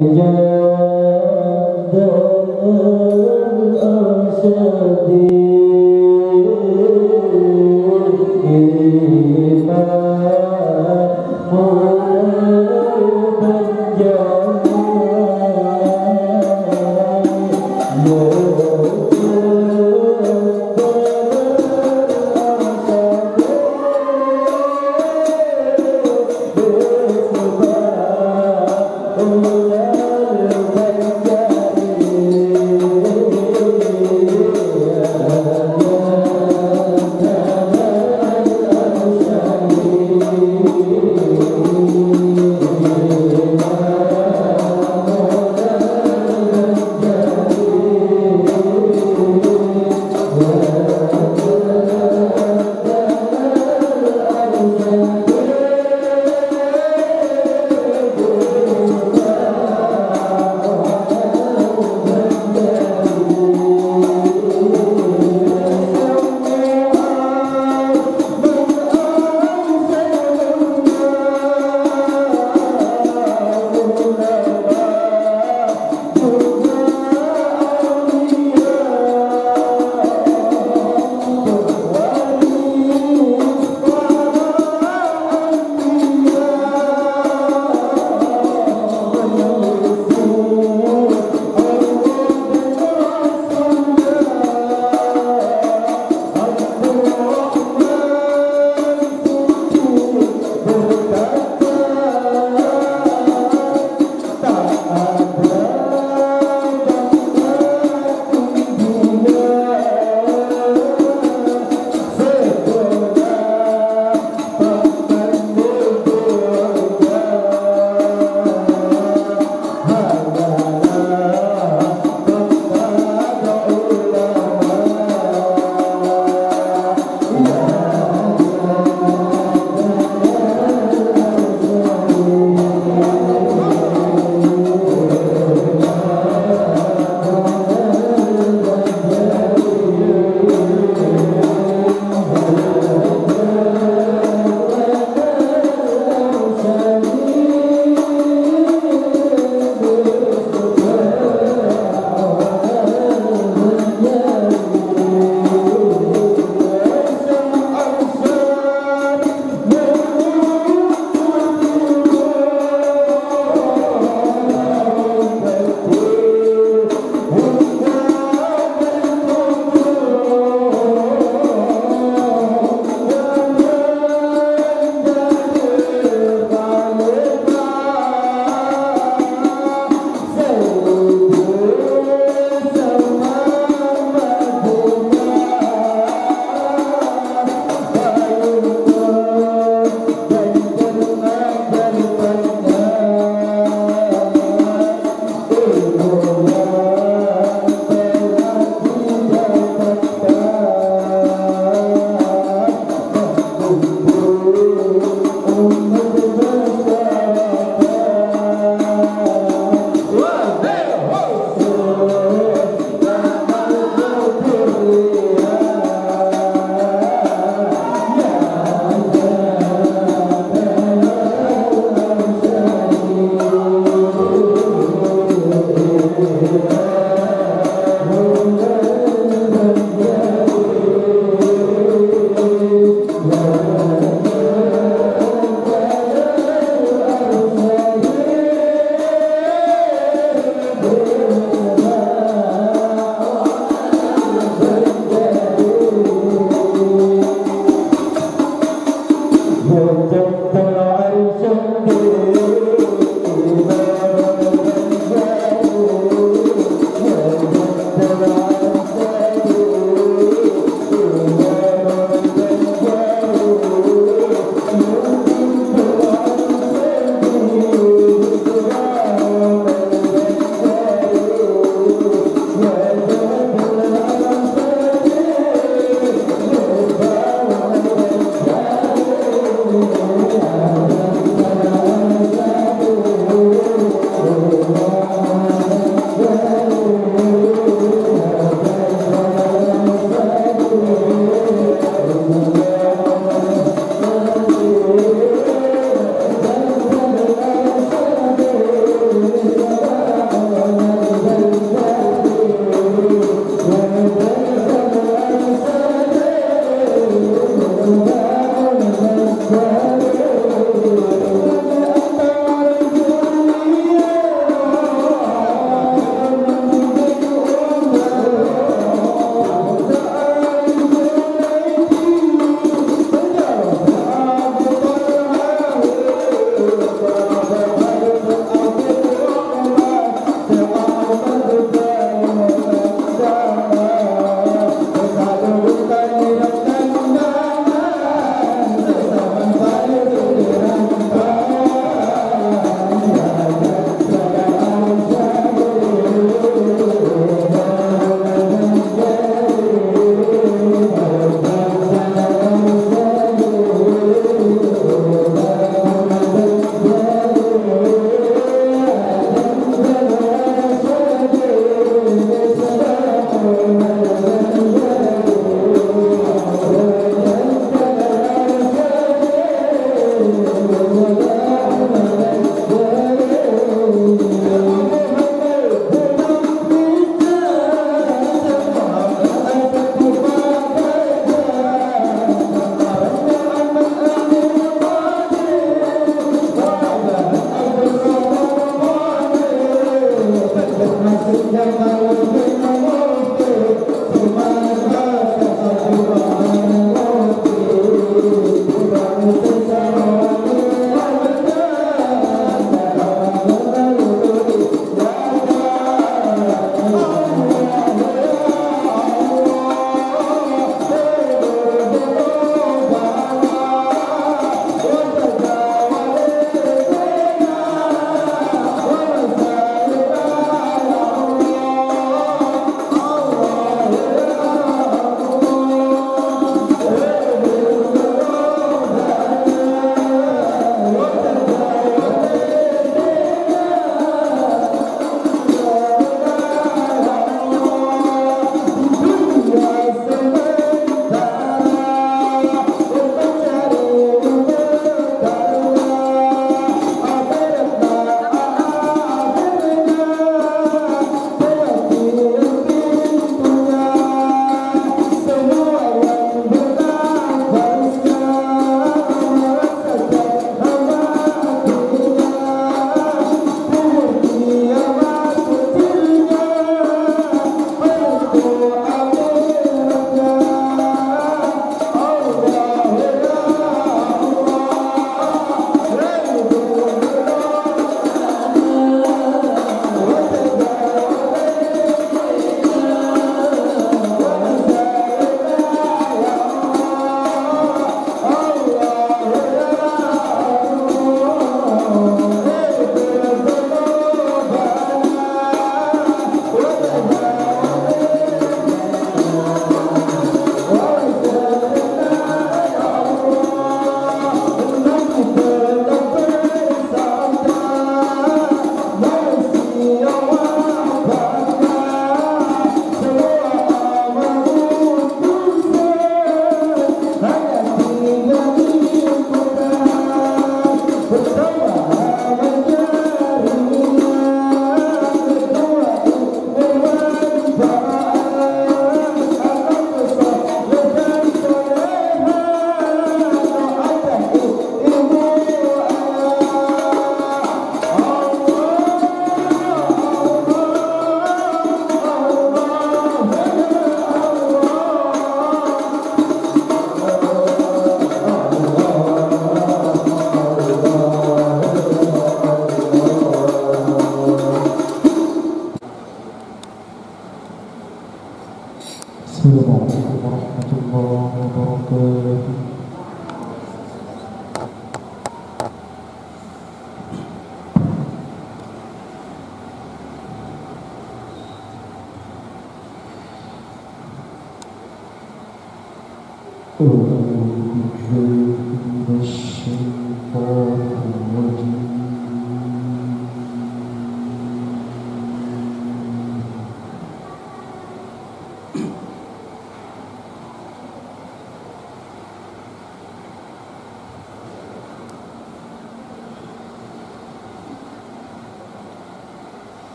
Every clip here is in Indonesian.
Terima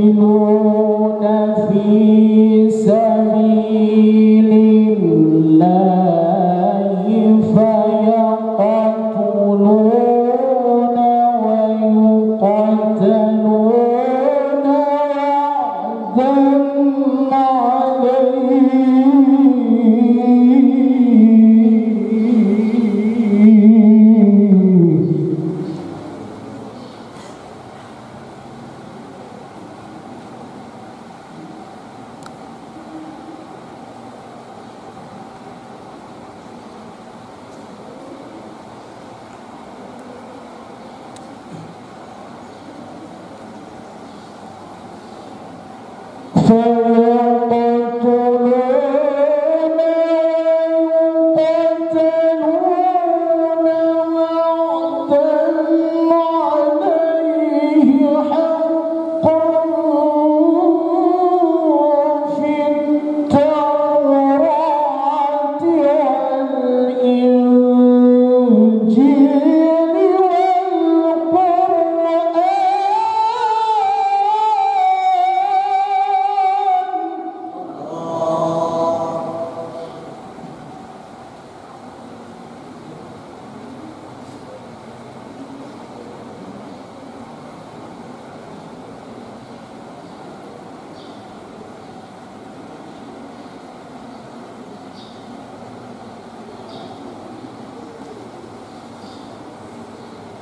يقاتلون في سبيل الله فيقتلون ويقتلون وعدا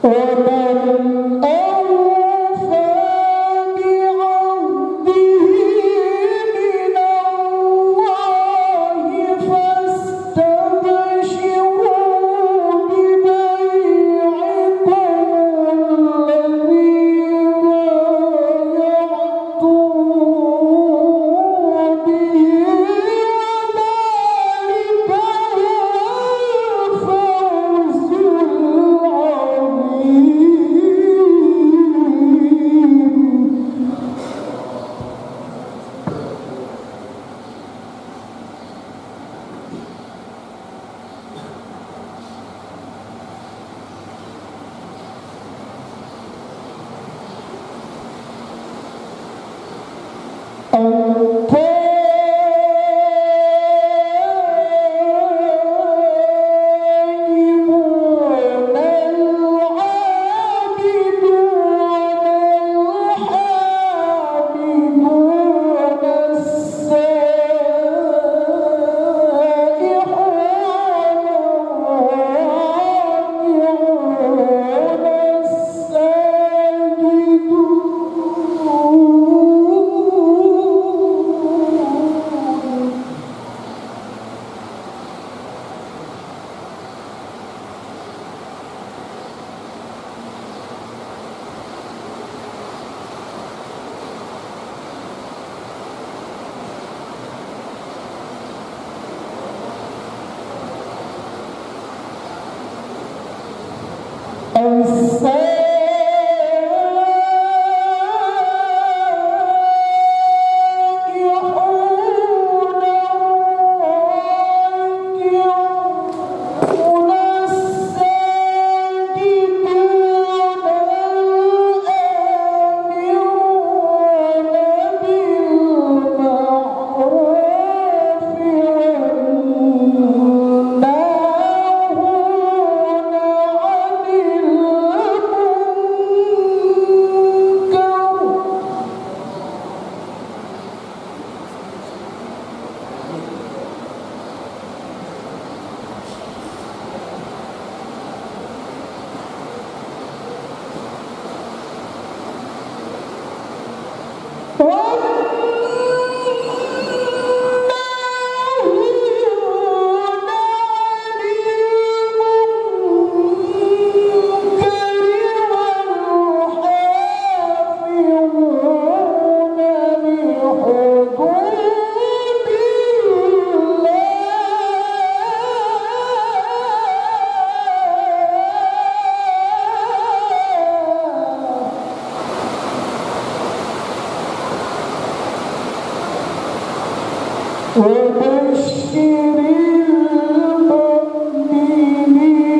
ومن أوفى بعهده من الله فاستبشروا ببيعكم الذي بايعتم به وذلك هو الفوز وبشر المؤمنين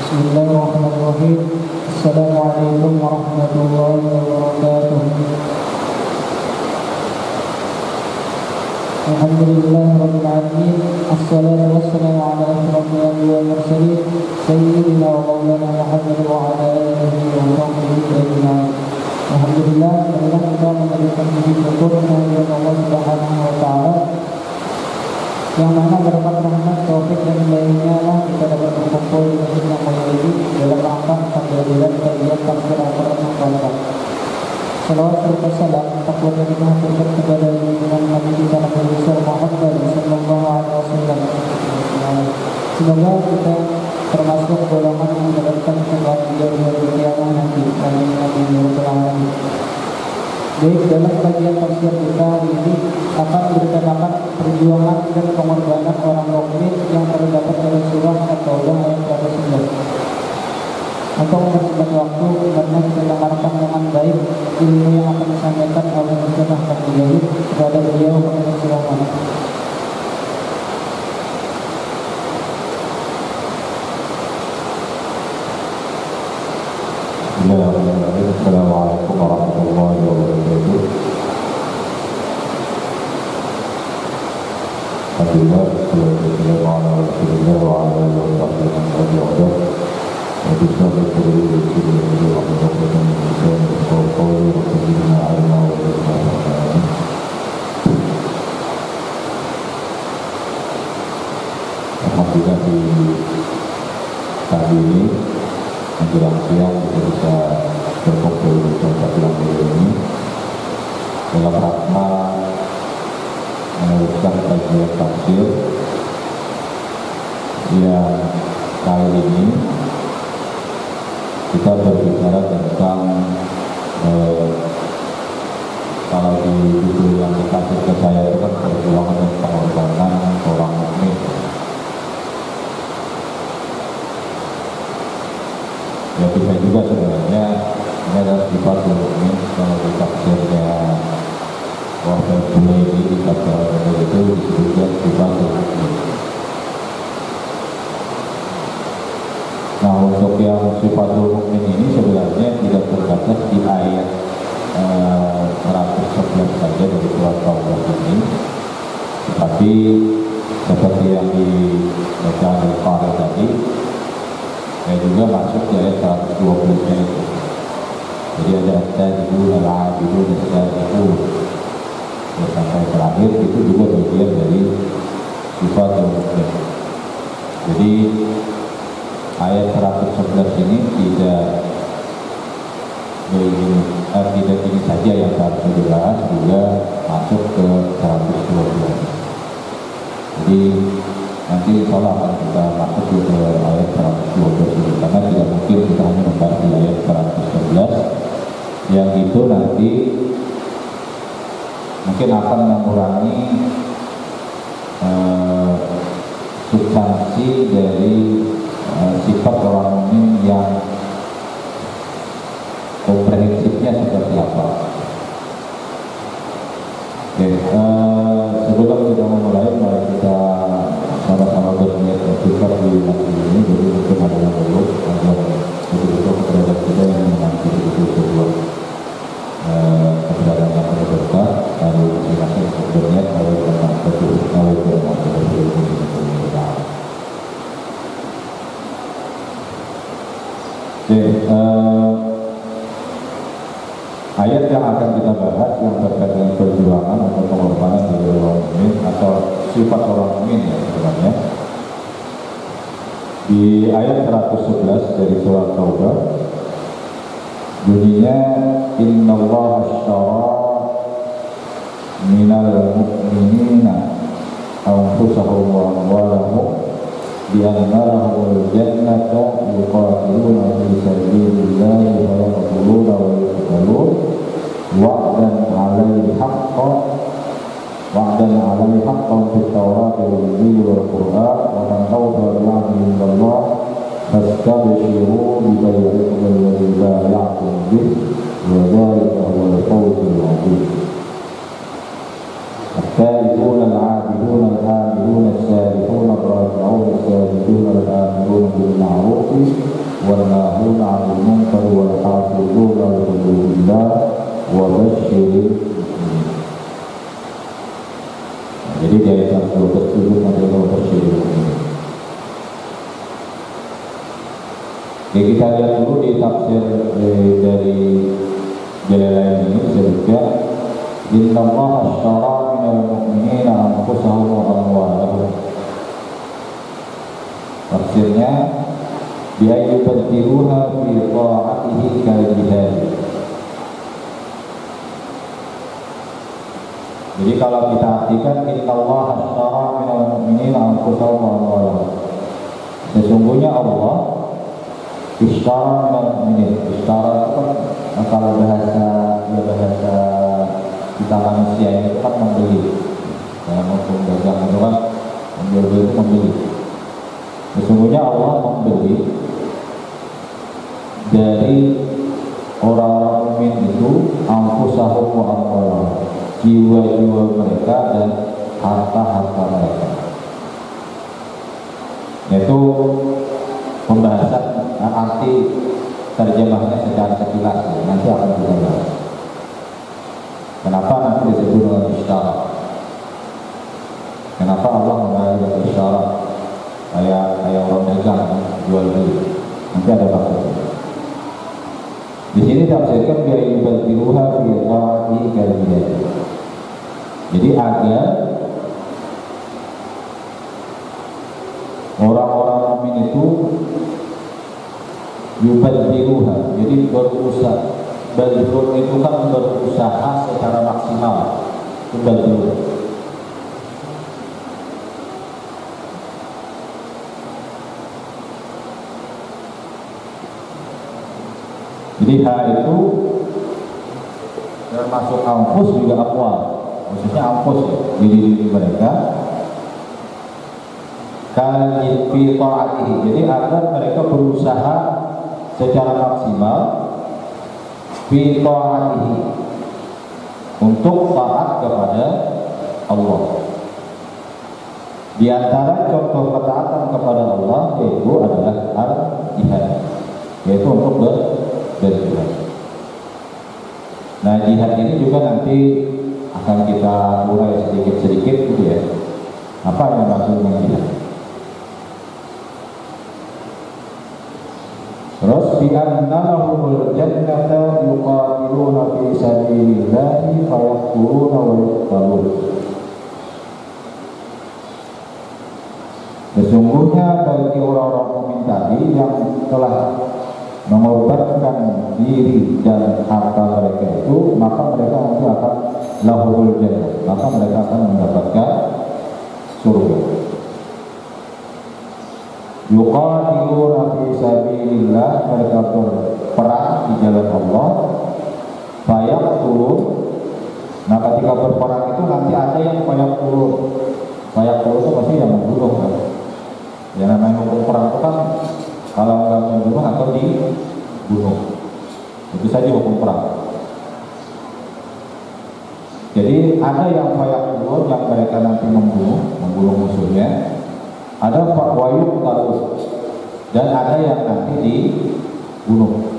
Bismillahirrahmanirrahim. Assalamualaikum warahmatullahi wabarakatuh. Alhamdulillahirabbil alamin. Assalatu wassalamu ala asyrafil anbiya'i wal mursalin sayyidina wa maulana Muhammad wa ala alihi wa sahbihi ajma'in. Alhamdulillah, marilah kita menjadikan puji syukur kehadirat Allah Subhanahu wa taala yang mana berkat rahmat, taufik dan hidayahnya lah kita dapat berkumpul di masjid yang mulia ini dalam rangka penghadiran kajian tafsir Al-Qur'an yang Karim. Salawat serta salam tak boleh kita haturkan kepada junjungan Nabi kita Nabi besar Muhammad sallallahu alaihi wasallam. Semoga kita termasuk golongan yang mendapatkan kebahagiaan di hari kiamat nanti. Amin amin ya rabbal alamin. Baik, dalam kajian tafsir kita hari ini akan bertemakan perjuangan dan pengorbanan orang mukmin yang terdapat dalam surah At-Taubah ayat 11. Untuk mempersingkat waktu, karena kita dengarkan dengan baik ilmu yang akan disampaikan oleh Ustaz Ahmad Mujahid kepada beliau kepada surah mana. Assalamualaikum warahmatullahi wabarakatuh. Alhamdulillah, wassalamu ala rasulillah wa ala alihi wa sahbihi wa sallam. Bismillah ar-Rahman ar-Rahim. Alhamdulillah di pagi ini menjelang siang kita bisa berkumpul di tempat yang ini dalam rangka meneruskan kajian tafsir yang kali ini kita berbicara tentang kalau di judul yang dikasih ke saya itu kan perjuangan dan pengorbanan orang mukmin. Ya bisa juga sebenarnya ini adalah sifat mukmin kalau di tafsirnya Wahab Junaidi di tafsir itu disebutkan sifat mukmin. Nah, untuk yang sifatul mukmin ini sebenarnya tidak terbatas di ayat 111 saja dari surat Taubah ini, tetapi seperti yang dibaca oleh Qari tadi, juga masuk di ayat 120-nya itu. Jadi ada at-taibun, al-'abidun, as-sa'iqun, sampai terakhir itu juga bagian dari sifatul mukmin. Jadi ayat 111 ini tidak ini saja yang insyaallah akan kita masuk ke ayat 112 ini, karena tidak mungkin kita hanya membahas di ayat 111 yang itu nanti mungkin akan mengurangi substansi dari sifat orang mukmin yang komprehensifnya seperti apa. Oke, sebelum kita memulai, mari kita sama-sama berniat bersikap di waktu ini. Jadi mungkin ada yang perlu agar betul-betul keberadaan kita yang menanti betul-betul keberadaan yang penuh berkah. Lalu masing-masing berniat kalau tentang betul kalau tidak mampu betul-betul. Oke, ayat yang akan kita bahas yang terkait dengan perjuangan atau pengorbanan dari orang mukmin atau sifat orang mukmin ya sebenarnya. Di ayat 111 dari surat Taubah bunyinya innallaha ashtara minal mu'minina anfusahum wa amwalahum bianna lahumul jannata yuqatiluna fi sabilillahi wa yaqtuluna wa yuqtalun wa'dan 'alaihi haqqan fit tawrati wal injili wal qur'an wa man awfa bi 'ahdihi minallah fastabshiru bi bay'ikum alladhi bay'atum bih wa dhalika huwal fawzul 'azim. التائبون العابدون الحامدون السابحون الراكعون الساجدون الآمرون بالمعروف والناهون عن المنكر والحافظون لحدود الله وبشر المؤمنين. Jadi di ayat 112 adalah wabashir المؤمنين. Jadi kita lihat dulu di tafsir dari Jalalain ini disebutkan innallaha ashtara minal mu'minina anfusahum wa amwalahum. Tafsirnya biayyubaddiluha fi ta'atihi kal-jihad. Jadi kalau kita artikan innallaha ashtara minal mu'minina anfusahum wa amwalahum, sesungguhnya Allah ishtara minal mu'minin. Ishtara itu kan kalau bahasa kita manusia ini kan membeli, maupun dagang itu kan membeli itu membeli. Sesungguhnya Allah membeli dari orang-orang mukmin itu anfusahum wa amwalahum, jiwa-jiwa mereka dan harta-harta mereka. Yaitu pembahasan arti terjemahnya secara sekilas nanti akan kita bahas. Kenapa nanti disebut dengan ishtara? Kenapa Allah mengenai dengan ishtara? Kayak orang dagang jual beli. Nanti ada maksudnya. Di sini tafsirkan biayyubaddiluha fi ta'ati kal-jihad. Jadi agar orang-orang mukmin itu yubaddiluha, jadi berusaha. Badrun itu kan berusaha secara maksimal. Itu badrun. Jadi hal itu termasuk anfus juga amwal. Maksudnya anfus ya, diri mereka kal fi ta'atihi. Jadi agar mereka berusaha secara maksimal fi ta'atihi, untuk taat kepada Allah. Di antara contoh ketaatan kepada Allah yaitu adalah al-jihad, yaitu untuk berjihad. Nah, jihad ini juga nanti akan kita urai sedikit-sedikit gitu ya. Apa yang maksud dengan jihad? Terus bi'annahumul jannata yuqatiluna fi sabilillahi fayaqtuluna wa yuqtalun. Sesungguhnya bagi orang-orang mukmin tadi yang telah mengorbankan diri dan harta mereka itu, maka mereka nanti akan lahumul jannah, maka mereka akan mendapatkan surga. sabilillah, mereka berperang di jalan Allah. Fayak turun. Nah ketika berperang itu nanti ada yang fayak turun. Fayak turun itu pasti yang membunuh kan. Yang namanya hukum perang itu kan kalau nggak membunuh atau dibunuh. Itu saja hukum perang. Jadi ada yang fayak turun yang mereka nanti membunuh musuhnya. Ada wayuk talus dan ada yang nanti dibunuh.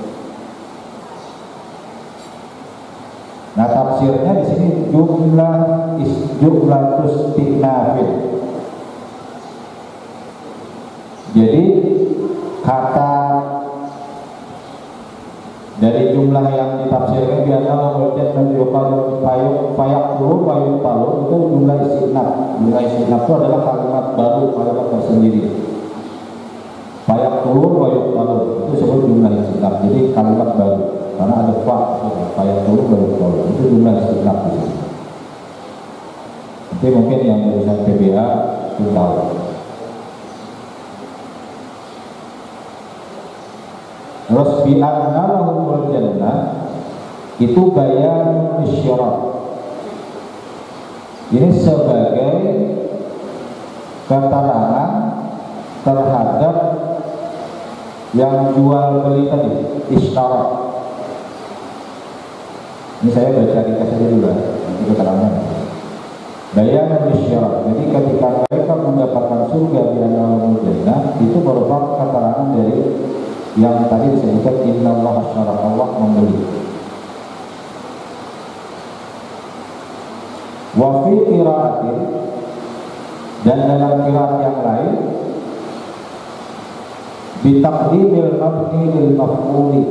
Nah tafsirnya di sini jumlah istinafil. Jadi kata dari jumlah yang ditafsirkan biasa berarti menunjukkan fayak turun wayuk talus itu jumlah istinaf. Jumlah istinaf itu adalah kalimat baru, kalimat tersendiri. Fayak turun wayuk talus itu disebut jumlah istinaf. Jadi kalimat baru. Karena ada fayak turun wayuk talus itu jumlah istinaf di sini. Nanti mungkin yang jurusan PBA itu tahu. Terus bi'anna lahumul jannah itu bayan isyarat. Ini sebagai keterangan terhadap yang jual beli tadi, isyarat. Ini saya baca di kasih dulu ya, nanti keterangan. Bayan isyarat. Jadi ketika mereka mendapatkan surga bi'anna lahumul jannah itu merupakan keterangan dari yang tadi disebutkan innallaha asyara, Allah membeli. Wa fi qira'atin, dan dalam qira'at yang lain bitaqdimil mabni lil maf'uli.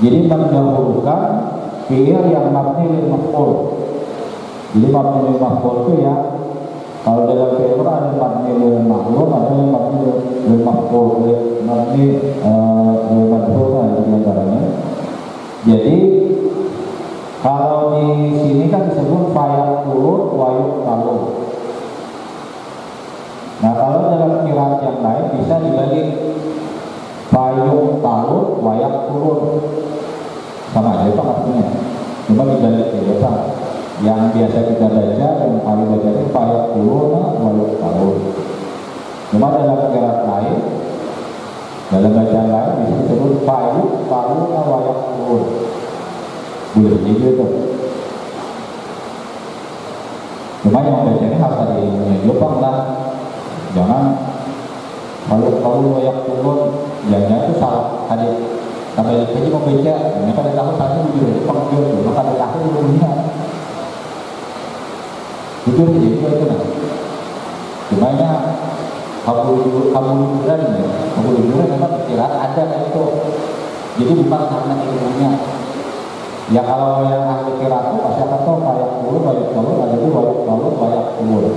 Jadi mendahulukan fi'il yang mabni lil maf'ul. Jadi mabni lil maf'ul itu ya, kalau dalam fi'il ada mabni lil ma'lum, ada yang mabni lil maf'ul, mabni lil madhuf di antaranya. Jadi kalau di sini kan disebut fayak turun wayuk talun. Nah kalau dalam qiraat yang lain bisa dibalik fayuk talun wayak turun, sama aja itu artinya, cuma dibalik ya. Yang biasa kita baca, yang paling baca itu fayak turun wayuk talun. Cuma dalam qiraat lain, dalam bacaan lain bisa disebut fayuk talun wayak turun. Boleh jadi itu. Cuma yang bacanya harus ada ilmunya juga lah. Jangan kalau wayak turun, jangan itu salah hadis. Sampai kita mau baca, mereka ada tahu satu jujur, pengjur, maka ada tahu ilmunya. Jujur jadi itu nah. Cuma nya kamu liburan memang istirahat ada itu. Jadi bukan karena ilmunya. Ya kalau yang ahli qiraat itu pasti akan tahu wayak turun, wayak talun, ada itu wayak talun, wayak turun.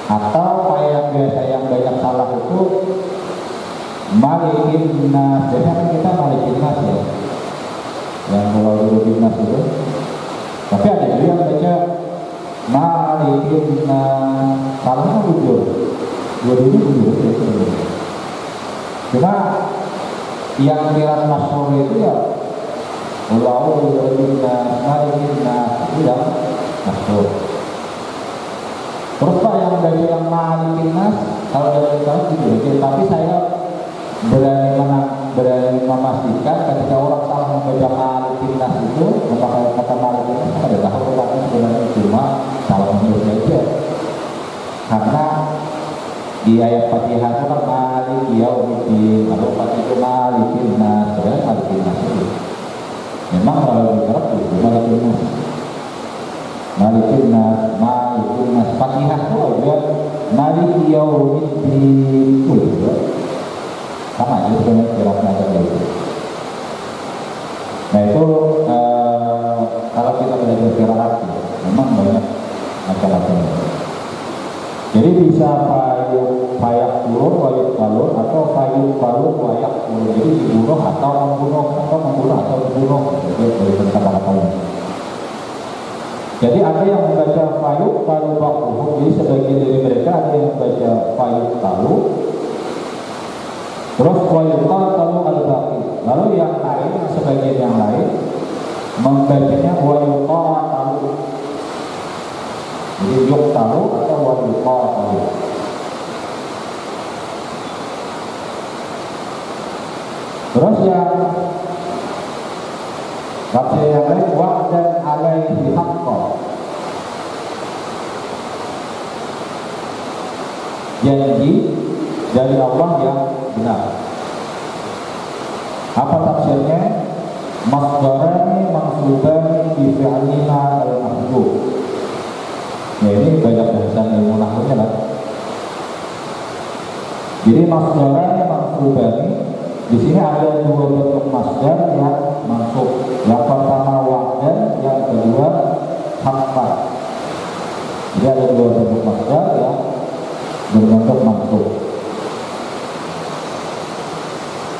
Atau kayak yang biasa yang banyak salah itu malikin nas. Biasanya kan kita malikin nas ya, yang kalau dulu timnas itu. Tapi ada juga yang baca malikin nas. Salahnya jujur, dua-duanya jujur. Cuma yang qiraat masyhur itu ya Wallahu ya'lamunna malikinna itu yang masyhur. Terus Pak yang dari yang malikinna kalau dari kita juga, tapi saya berani memastikan ketika orang salah membaca malikinna itu memakai kata malikinna ada tahu orang sebenarnya cuma salah membaca aja. Karena di ayat Fatihah itu kan malik yaumiddin atau Fatihah malikinna, sebenarnya malikinna itu. Memang kalau diterap itu malikin nas Fatihah itu aja malik yaumiddin itu sama aja sebenarnya kiranya ada itu. Nah itu kalau kita belajar qiraat memang banyak macam-macam. Jadi bisa fayak turun wayuk talun atau fayuk talun wayak turun. Jadi dibunuh atau membunuh atau dibunuh. Dari kata-katanya. Jadi ada yang membaca fayuk talun bakuh. Jadi sebagian dari mereka ada yang membaca fayuk talun. Terus wayuqatalu al-baqi. Lalu yang lain, sebagian yang lain membacanya wayuqatalu. Jadi yuqtalu atau wayuqatalu. Terus yang tafsir yang lain wa'dan alaihi haqqan. Janji dari Allah yang benar. Apa tafsirnya? Masdarani mansubani bi fi'lina al-mahdzuf. Ya, ini banyak bahasan ilmu nahwunya lah. Jadi masdarani mansubani, di sini ada dua bentuk masdar yang mansub. Yang pertama wa'dan, yang kedua haqqan. Jadi ada dua bentuk masdar yang berbentuk mansub.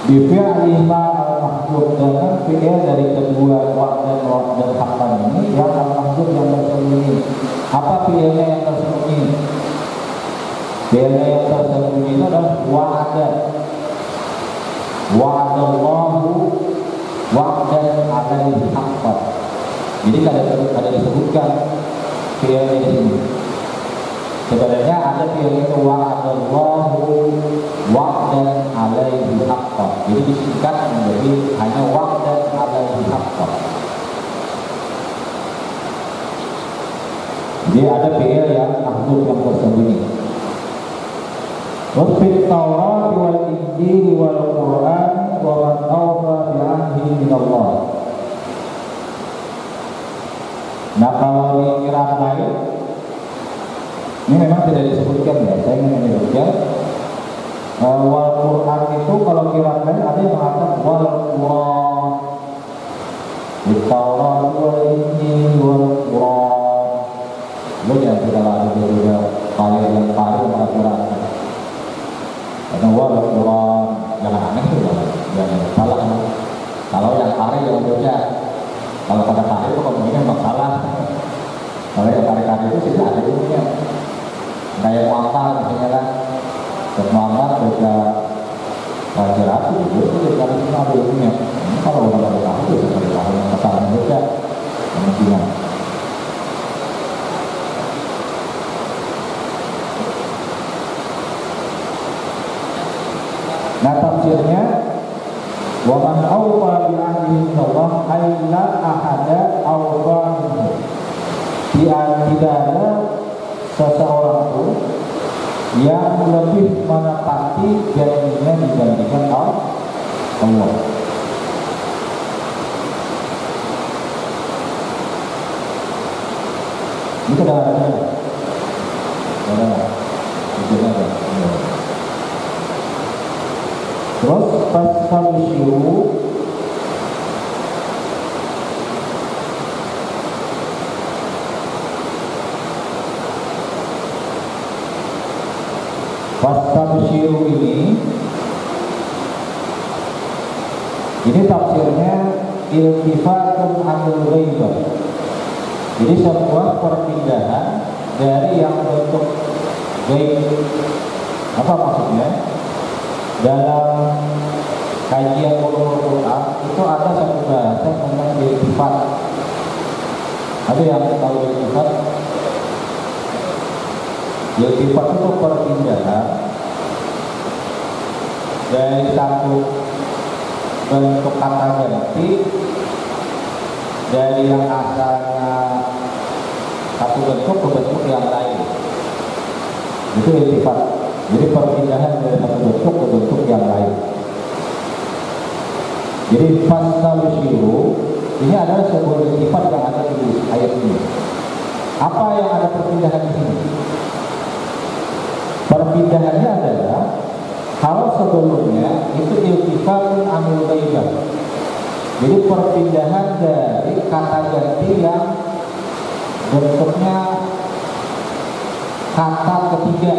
Bifi'li ma al-mahdzuf, dengan fi'il dari kedua wa'dan dan haqqan ini yang al-mahdzuf yang tersembunyi. Apa fi'ilnya yang tersembunyi? Fi'ilnya yang tersembunyi itu adalah wa'ada. Wa'adallahu wa'dan alaihi haqqan. Jadi ada disebutkan fi'ilnya di sini. Sebenarnya ada fi'il itu wa'adallahu wa'dan alaihi haqqan. Jadi disingkat menjadi hanya wa'dan alaihi haqqan. Jadi ada fi'il yang mahdzuf yang tersembunyi. Wa fit Taurat wal Injil wal Quran wa man awfa bi ahdihi min Allah. Nah, kalau di qiraat lain ini memang tidak disebutkan ya, saya ingin menyebutkan wal Quran itu kalau qiraat lain ada yang mengatakan wal Quran, di Taurat wal Injil wal Quran. Lo jangan kita lagi juga kali yang paling Al-Quran. Karena wal Quran jangan aneh itu, jangan salah. Kalau yang kari jangan baca. Kalau pada kari itu kemungkinan masalah. Kalau yang kari-kari itu tidak ada ilmunya. Kayak Muhammad misalnya kan, Muhammad baca pelajaran itu dari semua ada ilmunya. Kalau orang pada tahu itu seperti tahu yang kesalahan baca kemungkinan. Nah, tafsirnya wa man awfa bi ahdihi min Allah ay la ahada awfa minhu. Tidak ada seseorang pun yang lebih menepati janjinya dibandingkan Allah. Ini kedengarannya terus fastabshiru ini tafsirnya iltifatun anil ghaibah. Jadi sebuah perpindahan dari yang bentuk gaib. Apa maksudnya? Dalam kajian ulumul Quran itu ada satu bahasa tentang iltifat. Ada yang tahu iltifat? Iltifat itu perpindahan dari satu bentuk kata ganti dari yang asalnya satu bentuk ke bentuk yang lain. Itu iltifat. Jadi perpindahan dari satu bentuk ke bentuk yang lain. Jadi fastabshiru ini adalah sebuah iltifat yang ada di ayat ini. Apa yang ada perpindahan di sini? Perpindahannya adalah kalau sebelumnya itu iltifatun anil ghaibah. Jadi perpindahan dari kata ganti yang bentuknya kata ketiga.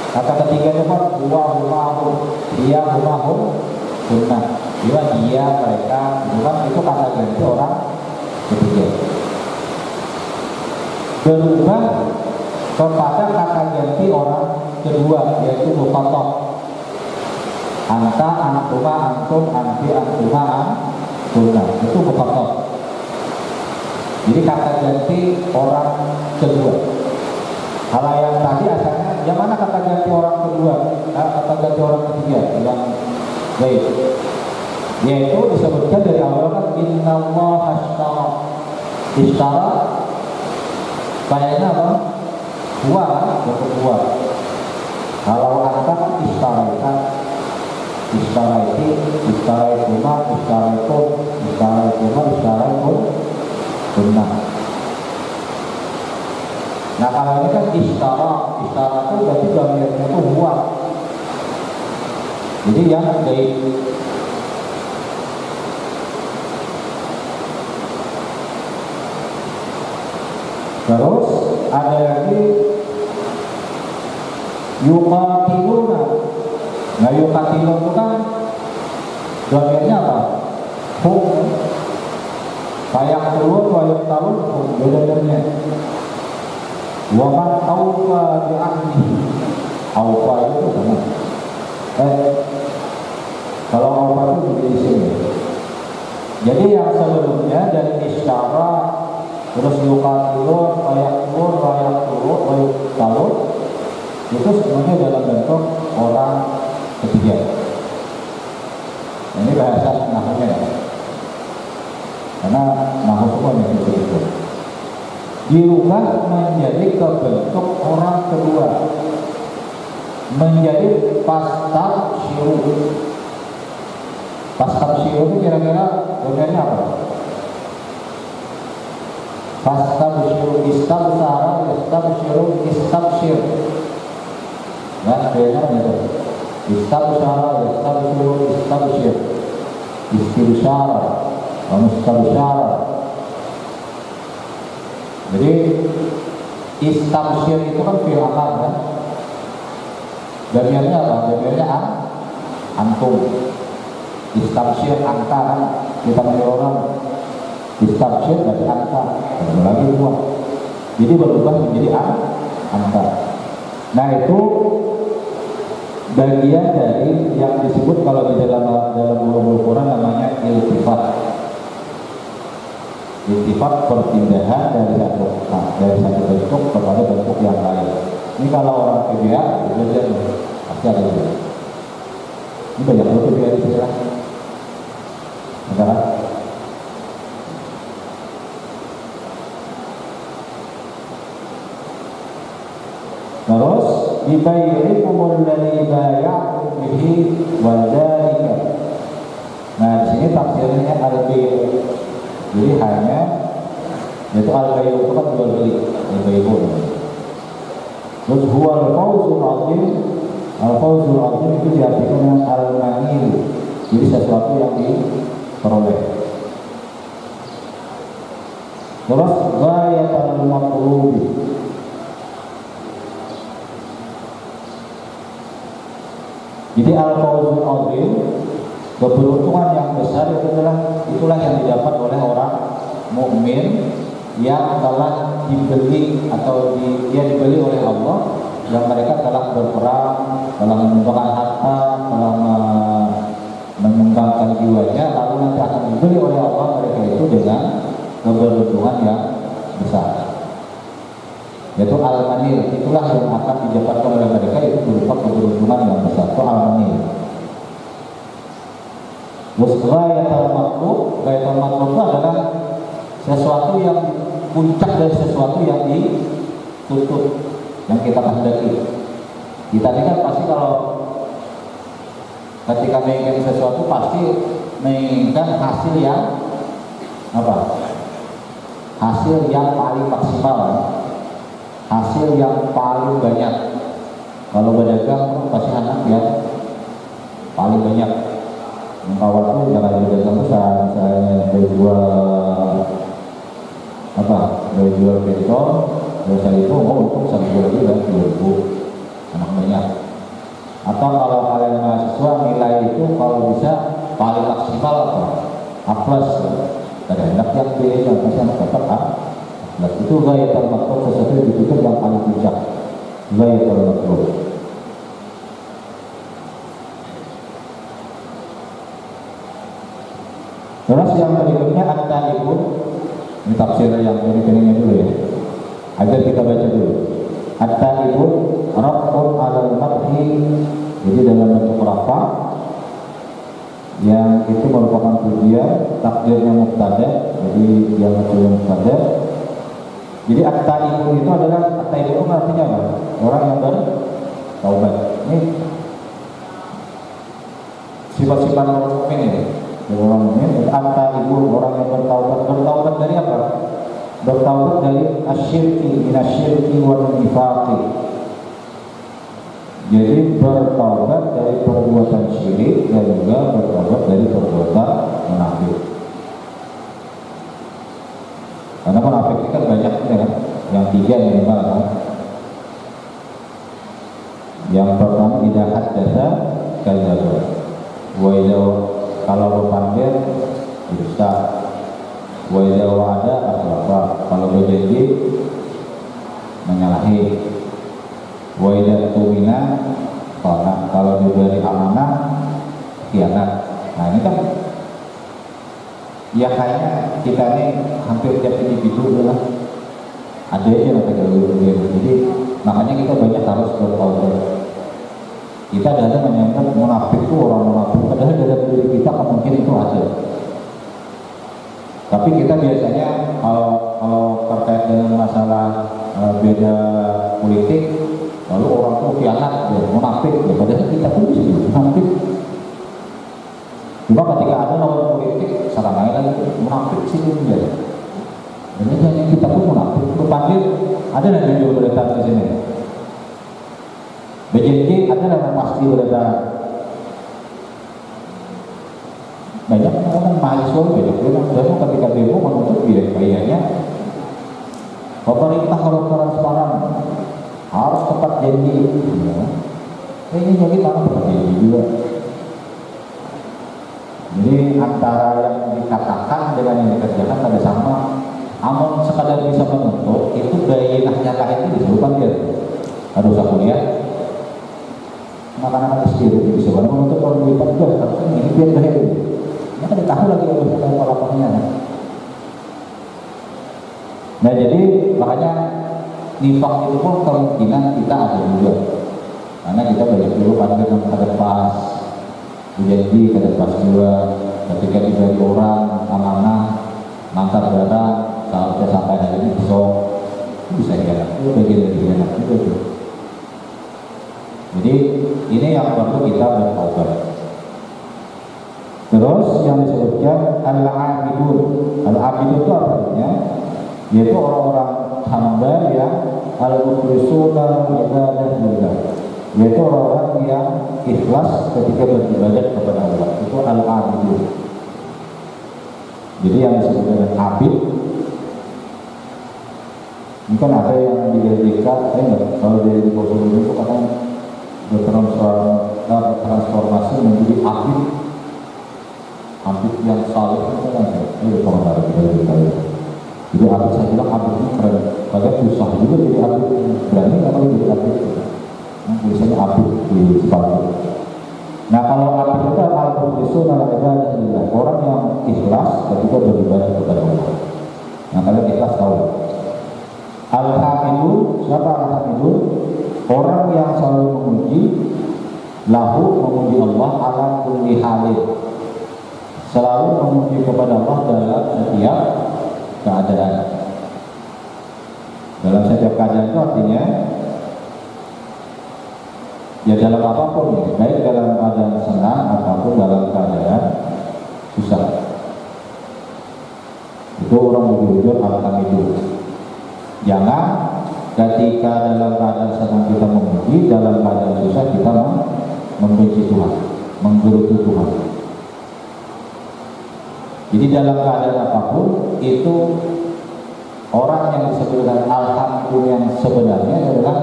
Kata ketiga itu kan huwa humahum, dia humahum, sunnah. Dia mereka, itu kata ganti orang ketiga. Berubah kepada kata ganti orang kedua, yaitu mukhatab. anta, antuma, antum, anti, antuma, antuna. Itu mufakhar. Jadi kata ganti orang kedua. Kalau yang tadi asalnya, yang mana kata ganti orang kedua? Kata ganti orang ketiga yang baik. Yaitu disebutkan dari awal kan innallaha ishtara. Kayaknya apa? Huwa, bentuk huwa. Kalau anta kan ishtara itu, ishtara itu mah, ishtara itu benar. Nah kalau ini kan ishtara itu berarti dhamirnya itu huwa. Jadi yang baik. Terus ada lagi yuqatiluna. Nah yuqatilun itu kan dhamirnya apa? Hum. Kayak turun, wayak talun, beda-bedanya. Waman awfa bi'ahdi. Awfa itu sama. Kalau awfa itu di sini. Jadi yang sebelumnya dari isyarat, terus yuqatilun, wayak turun, wayak talun, itu semuanya dalam bentuk orang ketiga. Ini bahasa nahwunya ya. Karena nahu semua yang itu dirubah menjadi kebentuk orang kedua, menjadi pastabsyiru. Pastabsyiru itu kira-kira domainnya apa? Pastabsyiru, istabsara, istabsyiru, istabsyir. Ya, kayaknya gitu. Istabsara, istabsyiru, istabsyir, istibsyara, mustabsyara. Jadi istabsyir itu kan fi'il amar kan? Dhamirnya apa? Dhamirnya antum. Istabsyir anta kan? Kita panggil orang istabsyir dari anta. Lagi dua. Jadi berubah menjadi anta. Nah itu bagian dari yang disebut kalau di dalam ulumul Quran namanya iltifat. Iltifat perpindahan dari satu bentuk kepada bentuk yang lain. Ini kalau orang PBA itu pasti ada juga. Ini banyak loh PBA di sini lah. Negara. Terus dibayyikumul ladzi bay'atum bihi wa dzalika. Nah, di sini tafsirnya al-bay'. Jadi hanya yaitu al-bay' itu kan jual beli, al-bay'. Terus huwa al-fawzul 'azim. Al-fawzul 'azim itu diartikan dengan al-manil. Jadi sesuatu yang diperoleh. Terus ghayatul maqlubi. Jadi al-fawzul 'azim, keberuntungan yang besar itulah yang didapat oleh orang mukmin yang telah dibeli atau dia dibeli oleh Allah, yang mereka telah berperang, telah menyumbangkan harta, telah menyumbangkan jiwanya, lalu nanti akan dibeli oleh Allah mereka itu dengan keberuntungan yang besar. Yaitu al-manil, itulah yang akan didapatkan oleh mereka, itu berupa keberuntungan yang besar. Itu al-manil. Ghayatul matlub itu adalah sesuatu yang puncak dari sesuatu yang dituntut, yang kita kehendaki. Kita ini kan pasti kalau ketika menginginkan sesuatu pasti menginginkan hasil yang apa? Hasil yang paling maksimal, hasil yang paling banyak. Kalau berdagang pasti anak yang paling banyak. Kawan tuh jangan berdagang besar, misalnya jual apa? Jual pentol, biasa itu untung 1 jual juga 2.000 anak banyak. Atau kalau kalian mahasiswa nilai itu kalau bisa paling maksimal apa? A+. Dari anak yang B yang pasti anak dapat A+. Itu ghayatul matlub, sesuatu yang dituntut yang paling puncak. Ghayatul matlub. Terus yang berikutnya at-taibun, ini tafsir yang ini dulu ya, agar kita baca dulu. At-taibun raf'un 'alal madhi, jadi dalam bentuk rafa yang itu merupakan pujian, takdirnya mubtada, jadi yang maksudnya mubtada. Jadi at-taibun itu adalah, at-taibun artinya apa? Orang yang bertaubat. Ini sifat-sifat orang mukmin ini. Orang mukmin, at-taibun, orang yang bertaubat. Bertaubat dari apa? Bertaubat dari asyirki, minasyirki wa nifaqi. Jadi bertaubat dari perbuatan syirik dan juga bertaubat dari perbuatan munafik. Karena munafik ini kan banyak ya kan? Yang tiga minimal kan? Yang pertama idza haddatsa kadzdzaba. Wa idza kalau berpanggil dusta. Wa idza wa'ada akhlafa. Kalau berjanji menyalahi. Wa idza tumina khana. Kalau diberi amanah khianat. Nah ini kan ya kayaknya kita ini hampir tiap individu lah ada aja yang terganggu. Jadi makanya kita banyak harus bertaubat. Kita ada menyangka munafik itu orang munafik, padahal dalam diri kita mungkin itu ada. Tapi kita biasanya kalau terkait dengan masalah beda politik, lalu orang itu khianat, ya, munafik, ya, padahal kita pun bisa munafik. Cuma ketika ada lawan politik, sekarang lagi munafik sih dia. Ini hanya kita pun munafik. Berpanggil ada yang jujur berdatang di sini. BJJ ada yang pasti berdatang. Banyak orang mahasiswa banyak orang ketika demo menuntut biaya-biayanya. Pemerintah harus transparan, harus tepat janji. Ya. Ini jadi tanah berjanji juga. Jadi antara yang dikatakan dengan yang dikerjakan ada sama. Amun sekadar bisa menuntut itu gairahnya lain itu disebutkan dia. Harus aku lihat. Anak-anak kecil itu bisa banget menuntut kalau lebih juga harusnya ini biar gaya ini. Mereka ditahu lagi harus kita lapornya. Nah jadi makanya nifak itu pun kemungkinan kita ada juga. Karena kita banyak dulu pada pas janji kada pas juga ketika diberi orang amanah mantap barang seharusnya sampai hari ini besok bisa ya itu bagian dari enak itu. Jadi ini yang perlu kita bertaubat. Terus yang disebutkan al-abidun. Al-abidun itu artinya yaitu orang-orang hamba yang al-mukhlisuna ibadah lillah, yaitu orang-orang yang ikhlas ketika beribadah kepada Allah. Itu al-abidun. Jadi yang disebut dengan abid, mungkin ada yang dijadikan, kalau dari Rasulullah itu katanya bertransformasi menjadi abid, abid yang saleh itu kan itu komentar dari saya. Jadi abid saya bilang abid ini keren, padahal susah juga jadi abid, berani nggak kalau jadi abid? Biasanya abid di sepatu. Nah kalau abid itu al-mukhlisuna ibadah, orang yang ikhlas ketika beribadah kepada Allah. Nah kalian ikhlas tahu. Al-hamidun, siapa al-hamidun? Orang yang selalu memuji, lahu memuji Allah ala kulli halin, selalu memuji kepada Allah dalam setiap keadaan. Dalam setiap keadaan itu artinya ya dalam apapun ya, baik dalam keadaan senang ataupun dalam keadaan susah. Itu orang jujur al-hamidun. Jangan ketika dalam keadaan senang kita memuji, dalam keadaan susah kita membenci Tuhan, menggerutu Tuhan. Jadi dalam keadaan apapun itu orang yang disebut dengan alhamdulillah yang sebenarnya adalah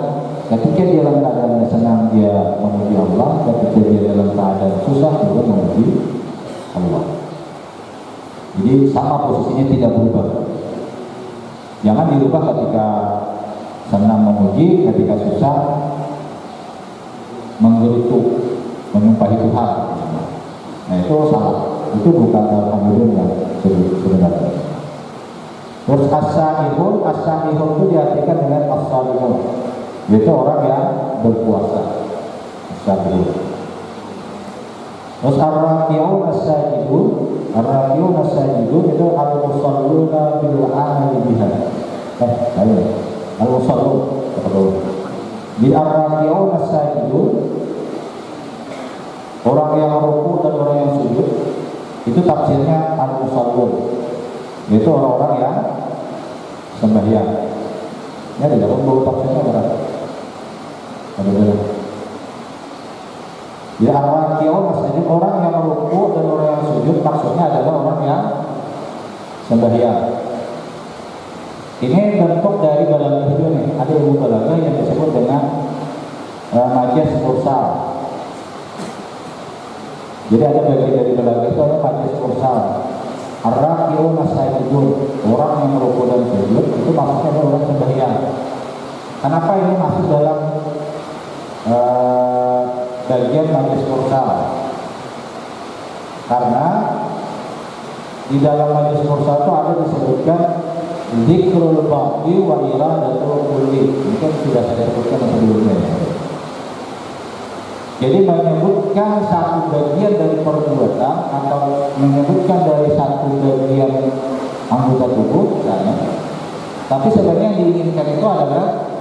ketika dia dalam keadaan senang dia memuji Allah, ketika dia dalam keadaan susah juga memuji Allah. Jadi sama posisinya tidak berubah. Jangan dirubah ketika senang memuji, ketika susah menggerutu, menyumpahi Tuhan. Nah itu salah. Itu bukan alhamdulillah. Terus as-saihun itu diartikan dengan as-salihun, yaitu orang yang berpuasa. As-saihun. Terus ar-raki'un as-sajidun itu al-musalluna bil amali biha. Al-musallun. Di ar-raki'un as-sajidun, orang yang ruku dan orang yang sujud, itu tafsirnya al-musallun, yaitu orang-orang yang sembahyang. Ya, tidak perlu tafsirnya berapa? Ada. Di ar-raki'un as-sajidun, orang yang ruku dan orang yang sujud, maksudnya adalah orang yang sembahyang. Ini bentuk dari balaghah itu nih. Ada ilmu balaghah yang disebut dengan majaz mursal. Jadi ada bagian dari balaghah itu ada majaz mursal. Ar-raki'un as-sajidun, orang yang ruku dan sujud, itu maksudnya adalah orang sembahyang. Kenapa ini masuk dalam bagian majaz mursal? Karena di dalam majaz mursal itu ada disebutkan zikrul ba'di wa iradatul kulli. Ini kan sudah saya sebutkan sebelumnya. Jadi menyebutkan satu bagian dari perbuatan atau menyebutkan dari satu bagian anggota tubuh misalnya, tapi sebenarnya yang diinginkan itu adalah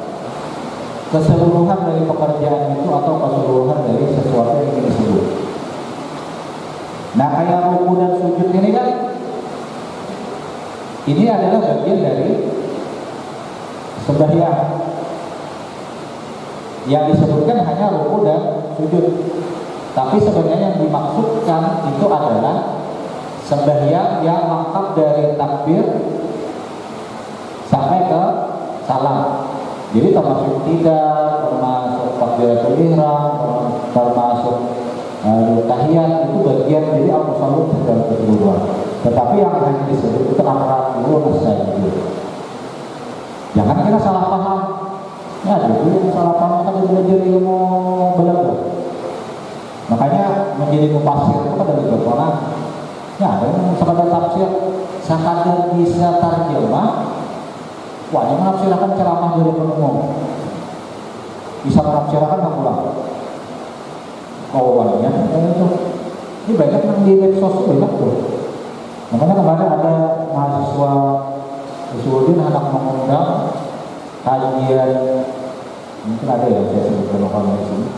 keseluruhan dari pekerjaan itu atau keseluruhan dari sesuatu yang ingin disebut. Nah, kayak ruku dan sujud ini kan, ini adalah bagian dari sembahyang. Yang disebutkan hanya ruku dan sujud, tapi sebenarnya yang dimaksudkan itu adalah sembahyang yang lengkap dari takbir sampai ke salam. Jadi termasuk tidak, termasuk takbiratul ihram, termasuk tahiyat, itu bagian dari al-musallun secara keseluruhan. Tetapi yang hanya disebut itu ar-raki'un as-sajidun. Jangan kita salah paham. Ya, dulu salah paham kan belajar ilmu balaghah. Makanya menjadi mufasir itu kan dari orang. Ya, ada yang sekadar tafsir, sekadar bisa terjemah. Wah, yang menafsirkan ceramah dari umum. Bisa menafsirkan nggak pulang. Kawannya itu. Ini banyak yang di medsos itu banyak tuh. Makanya kemarin ada mahasiswa Usuludin anak mengundang kajian, mungkin ada yang saya sebutkan lokal di sini.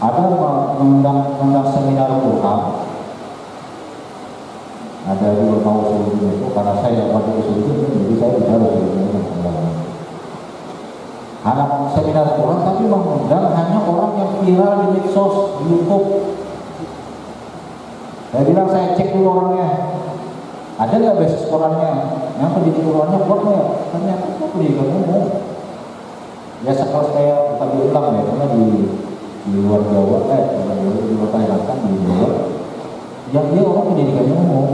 Ada mengundang seminar Quran. Ada dua mau Usuludin itu karena saya dapat Usuludin, jadi saya bicara Usuludin. Anak seminar Quran tapi mengundang hanya orang yang viral di medsos, di YouTube. Saya bilang saya cek dulu orangnya, ada nggak basis Qurannya, yang pendidik Qurannya kuat nggak? Ternyata kok pendidikan umum. Ya sekarang saya bukan diulang ya, karena di luar Jawa, di luar Kalimantan, di Jawa, yang dia orang pendidikannya umum.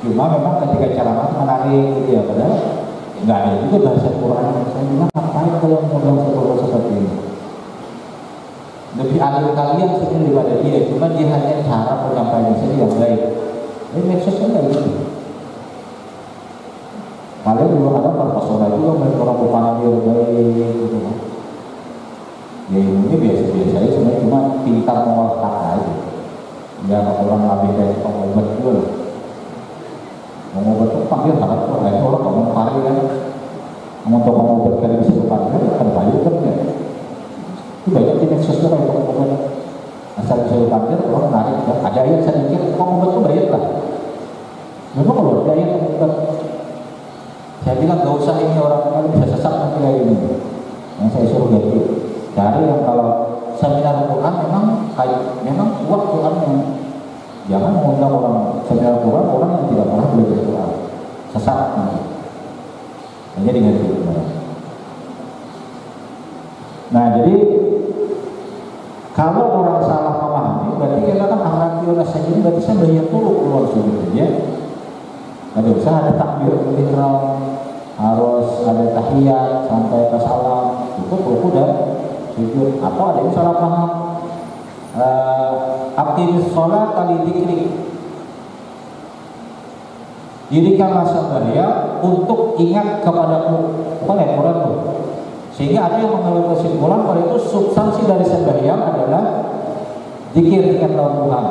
Cuma memang ketika ceramah menarik gitu ya, padahal nggak ada juga bahasa Quran. Saya bilang ngapain kalau ngomong seperti ini? Lebih alim kalian sebenarnya daripada dia, cuma dia hanya cara penyampaian saja yang baik. Ini medsosnya nggak gitu. Kalian juga ada terpesona juga dengan orang berpandang baik gitu. Ya ini biasa-biasa aja sebenarnya, cuma pintar mengolah kata aja. Ya orang lebih kayak pengobat juga loh. Pengobat itu panggil sangat kok, itu orang ngomong hari kan. Untuk pengobat kalian bisa dipanggil, kan banyak kan ya. Itu banyak di medsos itu kayak pengobat. Asal bisa dipanggil, orang menarik. Ada ayat saya mikir, pengobat itu banyak lah. Memang kalau ada ayat pengobat, saya bilang gak usah ini orang bisa sesat nanti kayak ini. Yang saya suruh ganti. Cari yang kalau seminar Quran memang kuat Qurannya. Jangan mengundang orang seminar Quran orang yang tidak pernah belajar Quran. Sesat nanti. Hanya dengan itu. Nah jadi kalau orang salah memahami, berarti kita kan ar-raki'un as-sajidun, berarti saya bayar dulu keluar sujud ya. Ada usaha, ada takbir ihram, harus ada tahiyat sampai ke salam, cukup ruku dan sujud. Atau ada yang salah paham, aqimis sholat kali dzikri. Jadikanlah sembahyang untuk ingat kepadaku. Bukan ayat Quran tuh. Sehingga ada yang mengambil kesimpulan kalau itu substansi dari sembahyang adalah zikir ingat Tuhan.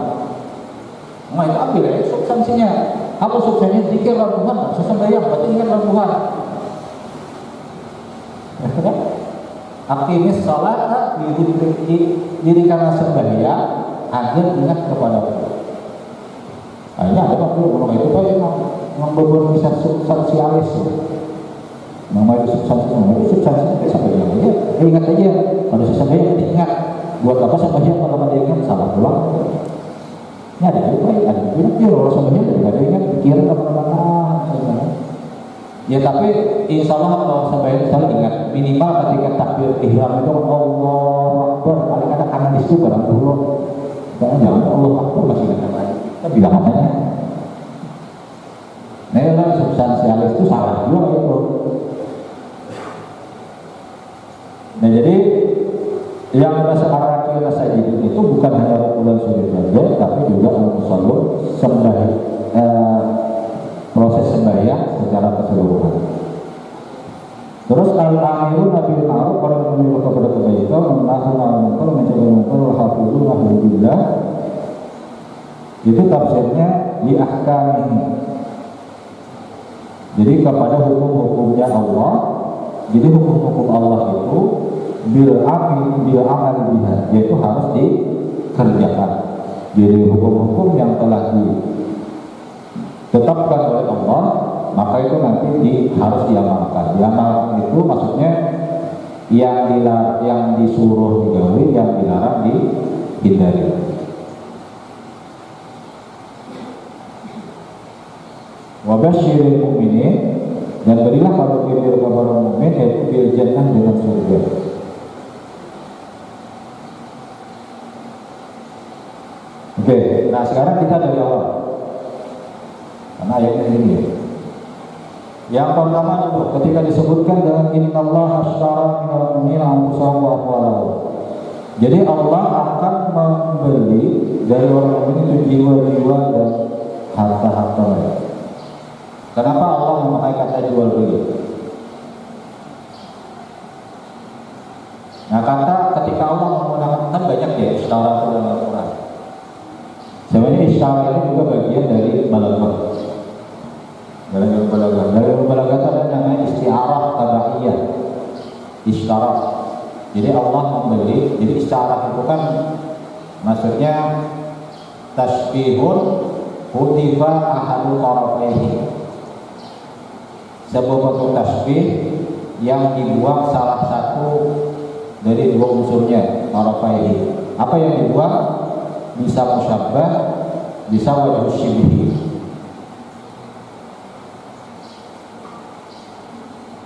Nah itu ambil ya substansinya. Apa substansinya? Zikir Tuhan. Sembahyang berarti ingat Tuhan. Aqimis shalah dirikanlah sembahyang agar ingat kepadaku. Akhirnya ada waktu orang itu kan memang beberapa bisa substansialis. Nama itu substansinya kayak sembahyang aja. Ingat aja kalau sembahyang ingat. Buat apa sembahyang kalau ada ingat salah pulang? Ini ada juga kalau sembahyang tidak ada ingat pikiran kemana-mana. Ya tapi insya Allah kalau sembahyang selalu ingat minimal ketika takbir ihram itu Allahu Akbar paling ada kanan di situ barang dulu. Jangan Allahu Akbar masih ingat lagi. Kita bilang katanya. Nah itu substansialis itu salah juga itu. Nah jadi yang arah saja itu bukan hanya rukunan sujud saja, tapi juga al-musallun sembahyang, proses sembahyang secara keseluruhan. Terus al-amirun bil ma'ruf orang menyuruh kepada kebaikan, menahan al-munkar, mencegah munkar, hafizun alhamdulillah. Itu tafsirnya di ahkamihi. Jadi kepada hukum-hukumnya Allah. Jadi hukum-hukum Allah itu bil amal biha, yaitu harus dikerjakan. Jadi hukum-hukum yang telah ditetapkan oleh Allah, maka itu nanti harus diamalkan. Diamalkan itu maksudnya yang disuruh digawi, yang dilarang dihindari. Wa basyiril mu'minin, dan berilah kabar gembira kepada mukmin yaitu bil jannah dengan surga. Oke, nah sekarang kita dari awal. Karena ayatnya ini ya. Yang pertama itu ketika disebutkan dengan innallaha ashtara minal mu'minina anfusahum wa amwalahum. Jadi Allah akan membeli dari orang mukmin itu jiwa-jiwa dan harta-harta mereka. Kenapa Allah memakai kata jual beli? Nah kata ketika Allah menggunakan kan banyak ya istilah dalam Al-Quran. Sebenarnya istilah ini juga bagian dari balaghah. Dari balaghah ada namanya istiarah tabaiyah. Istiarah. Jadi Allah membeli. Jadi istiarah itu kan maksudnya tasbihun hutifa ahadul tarafaihi. Sebuah bentuk tasbih yang dibuang salah satu dari dua unsurnya tarafaihi. Apa yang dibuang? Bisa musyabbah, bisa wajh syibhi.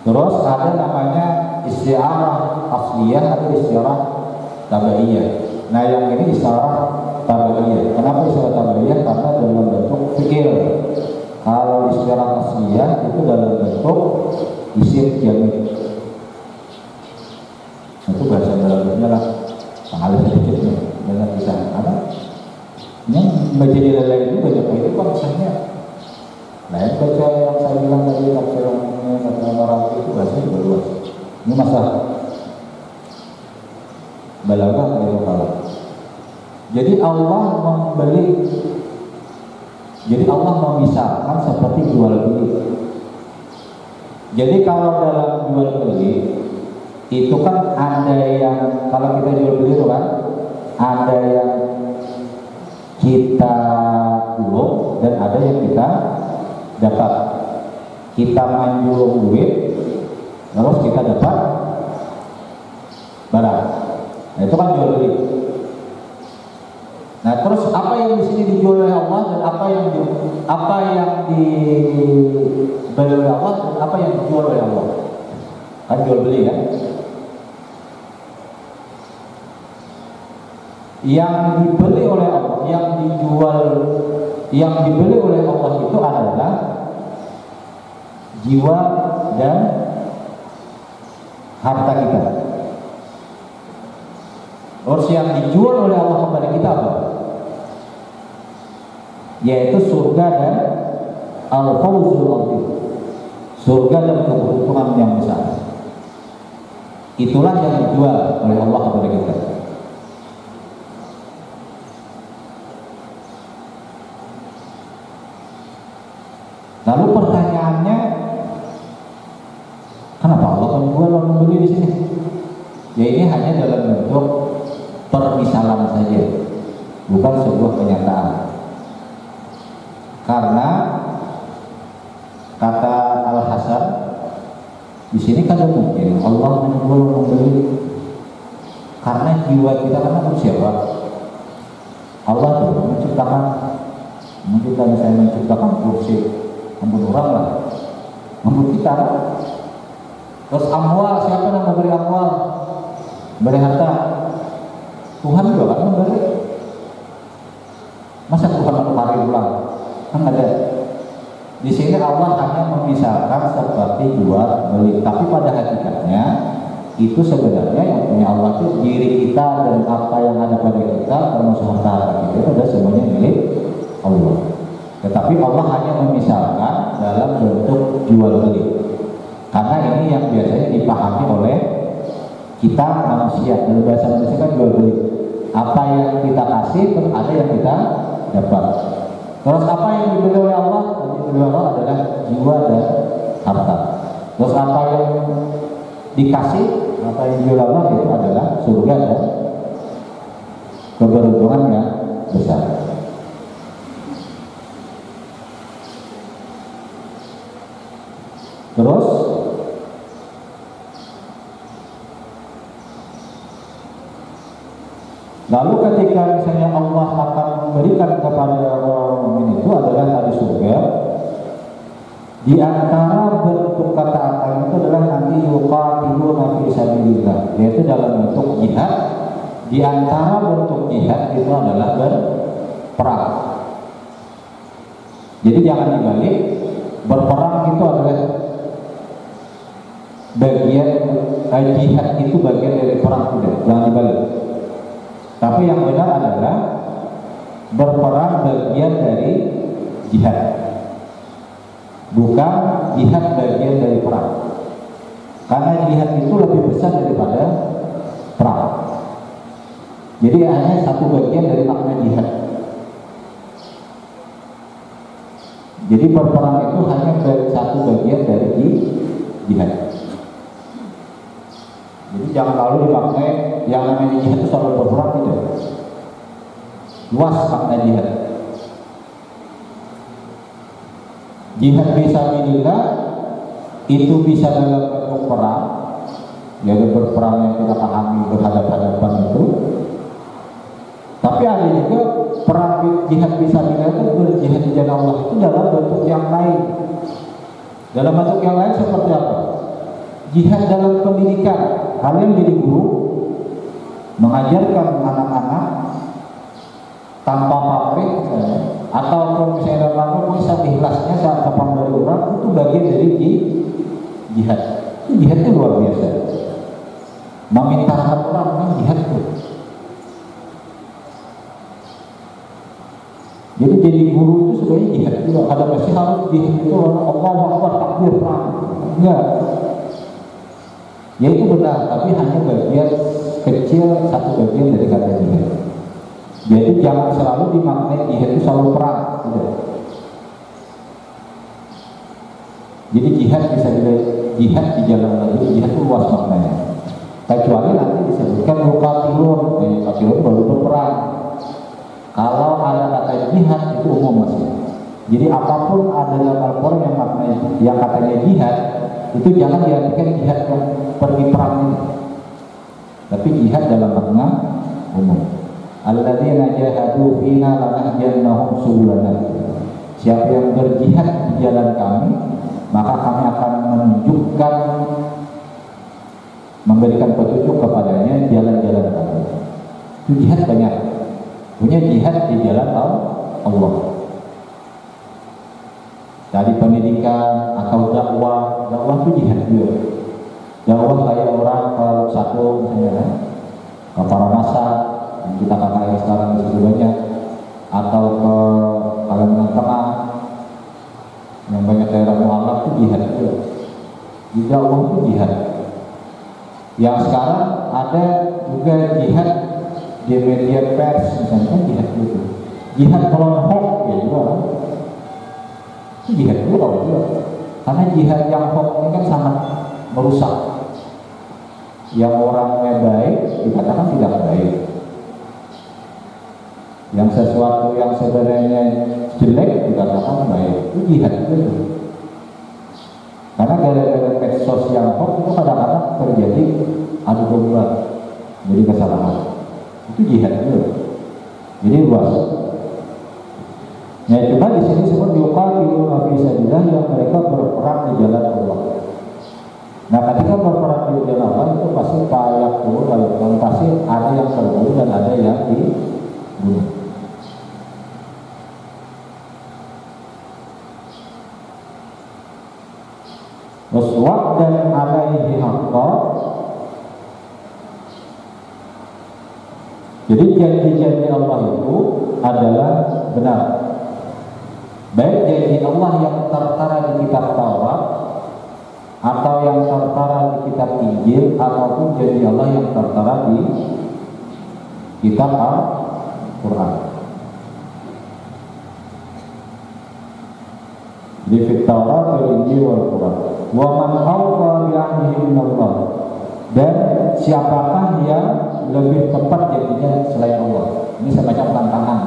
Terus ada namanya istiarah asliyah atau istiarah tabaiyah. Nah yang ini istiarah tabaiyah. Kenapa istiarah tabaiyah? Karena dalam bentuk fikir. Kalau istiarah asliyah itu dalam bentuk isim jamid. Itu bahasa dalamnya lah. Pengalih sedikit nih, dengan bisa ada. Yang menjadi lelai itu banyak itu konsepnya. Lain baca yang saya bilang tadi tafsirnya kata Marawi itu bahasa juga luas. Ini masalah balaghah gitu kalau. Jadi Allah membeli. Jadi Allah memisahkan seperti jual beli. Jadi kalau dalam jual beli itu kan ada yang kalau kita jual beli itu kan ada yang kita ulung dan ada yang kita dapat. Kita menjual duit terus kita dapat barang. Nah, itu kan jual beli. Nah, terus apa yang di sini dijual oleh Allah dan apa yang dibeli oleh Allah dan apa yang dijual oleh Allah? Kan jual beli kan? Yang dibeli oleh Allah, yang dibeli oleh Allah itu adalah jiwa dan harta kita. Terus yang dijual oleh Allah kepada kita apa? Yaitu surga dan al-fawzul azim, surga dan keberuntungan yang besar. Itulah yang dijual oleh Allah kepada kita. Lalu pertanyaannya, kenapa Allah menjual dan membeli di sini? Ya ini hanya dalam bentuk permisalan saja, bukan sebuah kenyataan. Karena kata Al-Hasan, di sini kan mungkin Allah menjual dan membeli karena jiwa kita kan manusia, Pak. Allah tuh menciptakan, mungkin kalau saya menciptakan kursi, membunuh orang lah, membunuh kita. Terus amwal, siapa yang memberi amwal, memberi harta? Tuhan juga kan memberi. Masa Tuhan menumpari ulang? Kan ada. Di sini Allah hanya memisahkan seperti jual beli, tapi pada hakikatnya itu sebenarnya yang punya Allah itu diri kita dan apa yang ada pada kita, termasuk harta kita itu ada semuanya milik Allah. Tetapi Allah hanya memisahkan dalam bentuk jual beli, karena ini yang biasanya dipahami oleh kita manusia. Dalam bahasa Indonesia kan jual beli, apa yang kita kasih terus ada yang kita dapat. Terus apa yang dibeli oleh Allah? Yang dibeli oleh Allah adalah jiwa dan harta. Terus apa yang dikasih, apa yang dibeli Allah itu adalah surga dan keberuntungan yang besar. Terus lalu ketika misalnya Allah akan memberikan kepada orang mukmin itu adalah tadi surga, di antara bentuk ketaatan itu adalah nanti yuqatiluna fi sabilillah, yaitu dalam bentuk jihad. Di antara bentuk jihad itu adalah berperang. Jadi jangan dibalik, berperang itu adalah bagian jihad, itu bagian dari perang, tidak, jangan dibalik. Tapi yang benar adalah berperang bagian dari jihad, bukan jihad bagian dari perang. Karena jihad itu lebih besar daripada perang. Jadi hanya satu bagian dari makna jihad. Jadi berperang itu hanya satu bagian dari jihad. Jadi jangan lalu dipakai yang namanya jihad itu selalu berperang, tidak. Luas makna jihad. Jihad fisabilillah itu bisa dalam bentuk perang, yaitu berperang yang kita pahami berhadapan-hadapan itu. Tapi ada juga perang jihad fisabilillah itu berjihad di jalan Allah itu dalam bentuk yang lain. Dalam bentuk yang lain seperti apa? Jihad dalam pendidikan, kalian jadi guru, mengajarkan anak-anak tanpa pamrih, atau kalau misalnya dalam bisa ikhlasnya saat kapan dari orang, itu bagian dari jihad. Jihad itu luar biasa. Meminta orang memang jihad itu. Jadi guru itu sebenarnya jihad juga. Ada masih harus jihad itu Allah Akbar takbir perang. Enggak. Ya itu benar, tapi hanya bagian kecil, satu bagian dari kata jihad. Jadi jangan selalu dimaknai jihad itu selalu perang, tidak. Jadi jihad bisa jihad di jalan Allah, jihad itu luas maknanya. Kecuali nanti disebutkan yuqatilun, yuqatilun baru berperang. Kalau ada kata jihad itu umum masih. Jadi apapun ada dalam Al-Quran yang maknanya, yang katanya jihad, itu jangan diartikan jihad yang pergi perang ini, tapi jihad dalam makna umum. Alladzina jahadu fina lanahdiyannahum subulana. Siapa yang berjihad di jalan kami, maka kami akan menunjukkan, memberikan petunjuk kepadanya jalan-jalan kami. Itu jihad banyak. Punya jihad di jalan Allah. Dari pendidikan atau dakwah itu jihad juga. Dakwah kayak orang ke satu misalnya, ke Paramasa, kita kakak sekarang di situ banyak, atau ke Kalimantan Tengah, di dakwah itu jihad. Yang sekarang ada juga jihad di media pers, misalnya jihad itu. Jihad melawan hoax ya juga. Itu jihad juga juga. Karena jihad yang hoax ini kan sangat merusak. Yang orangnya baik dikatakan tidak baik. Yang sesuatu yang sebenarnya jelek dikatakan baik. Itu jihad juga. Karena gara-gara medsos yang hoax itu kadang-kadang terjadi adu domba, jadi kesalahan. Itu jihad juga. Jadi luas. Ya cuma di sini sebut yuqatiluna fi sabilillah, yang mereka berperang di jalan Allah. Nah ketika berperang di jalan Allah itu pasti payah turun, lalu pasti ada yang terbunuh dan ada yang dibunuh. Waswak dan alaihi haqqa. Jadi janji-janji Allah itu adalah benar. Baik janji Allah yang tertera di kitab Taurat atau yang tertera di kitab Injil, ataupun janji Allah yang tertera di kitab Al-Quran. Di kitab Taurat, Injil, Al-Quran. Wa man awfa bi ahdihi minallah, dan siapakah yang lebih tepat janjinya selain Allah. Ini semacam tantangan.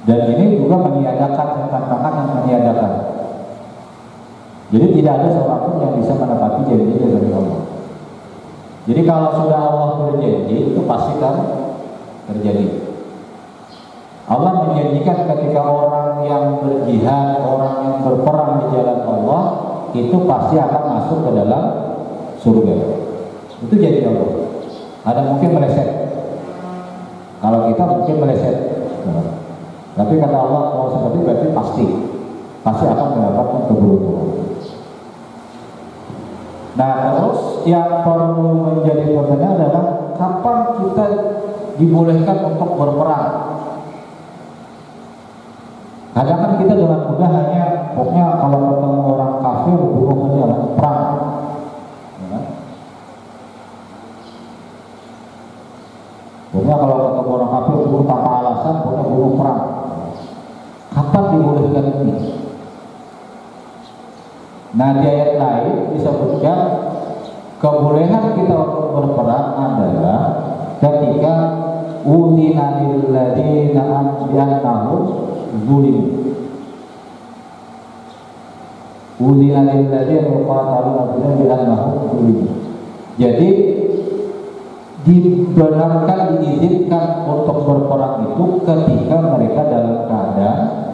Dan ini juga meniadakan tantangan yang meniadakan. Jadi tidak ada seorang pun yang bisa menepati janji dari Allah. Jadi kalau sudah Allah berjanji itu pasti kan terjadi. Allah menjanjikan ketika orang yang berjihad, orang yang berperang di jalan Allah itu pasti akan masuk ke dalam surga. Itu janji Allah. Ada mungkin meleset. Kalau kita mungkin meleset. Tapi kata Allah kalau seperti berarti pasti akan mendapatkan keberuntungan. Nah terus yang perlu menjadi pertanyaan adalah kapan kita dibolehkan untuk berperang? Kadang kan kita dengan mudah hanya pokoknya kalau ketemu orang kafir bunuh aja lah, perang. Ya. Pokoknya kalau ketemu orang kafir bunuh tanpa alasan, pokoknya bunuh perang. Kapan dibolehkan ini? Nah di ayat lain disebutkan kebolehan kita untuk berperang adalah ketika udina lil ladzina bi'annahum zulim. Udina lil ladzina yuqataluna bi'annahum zulim. Jadi dibenarkan, diizinkan untuk berperang itu ketika mereka dalam keadaan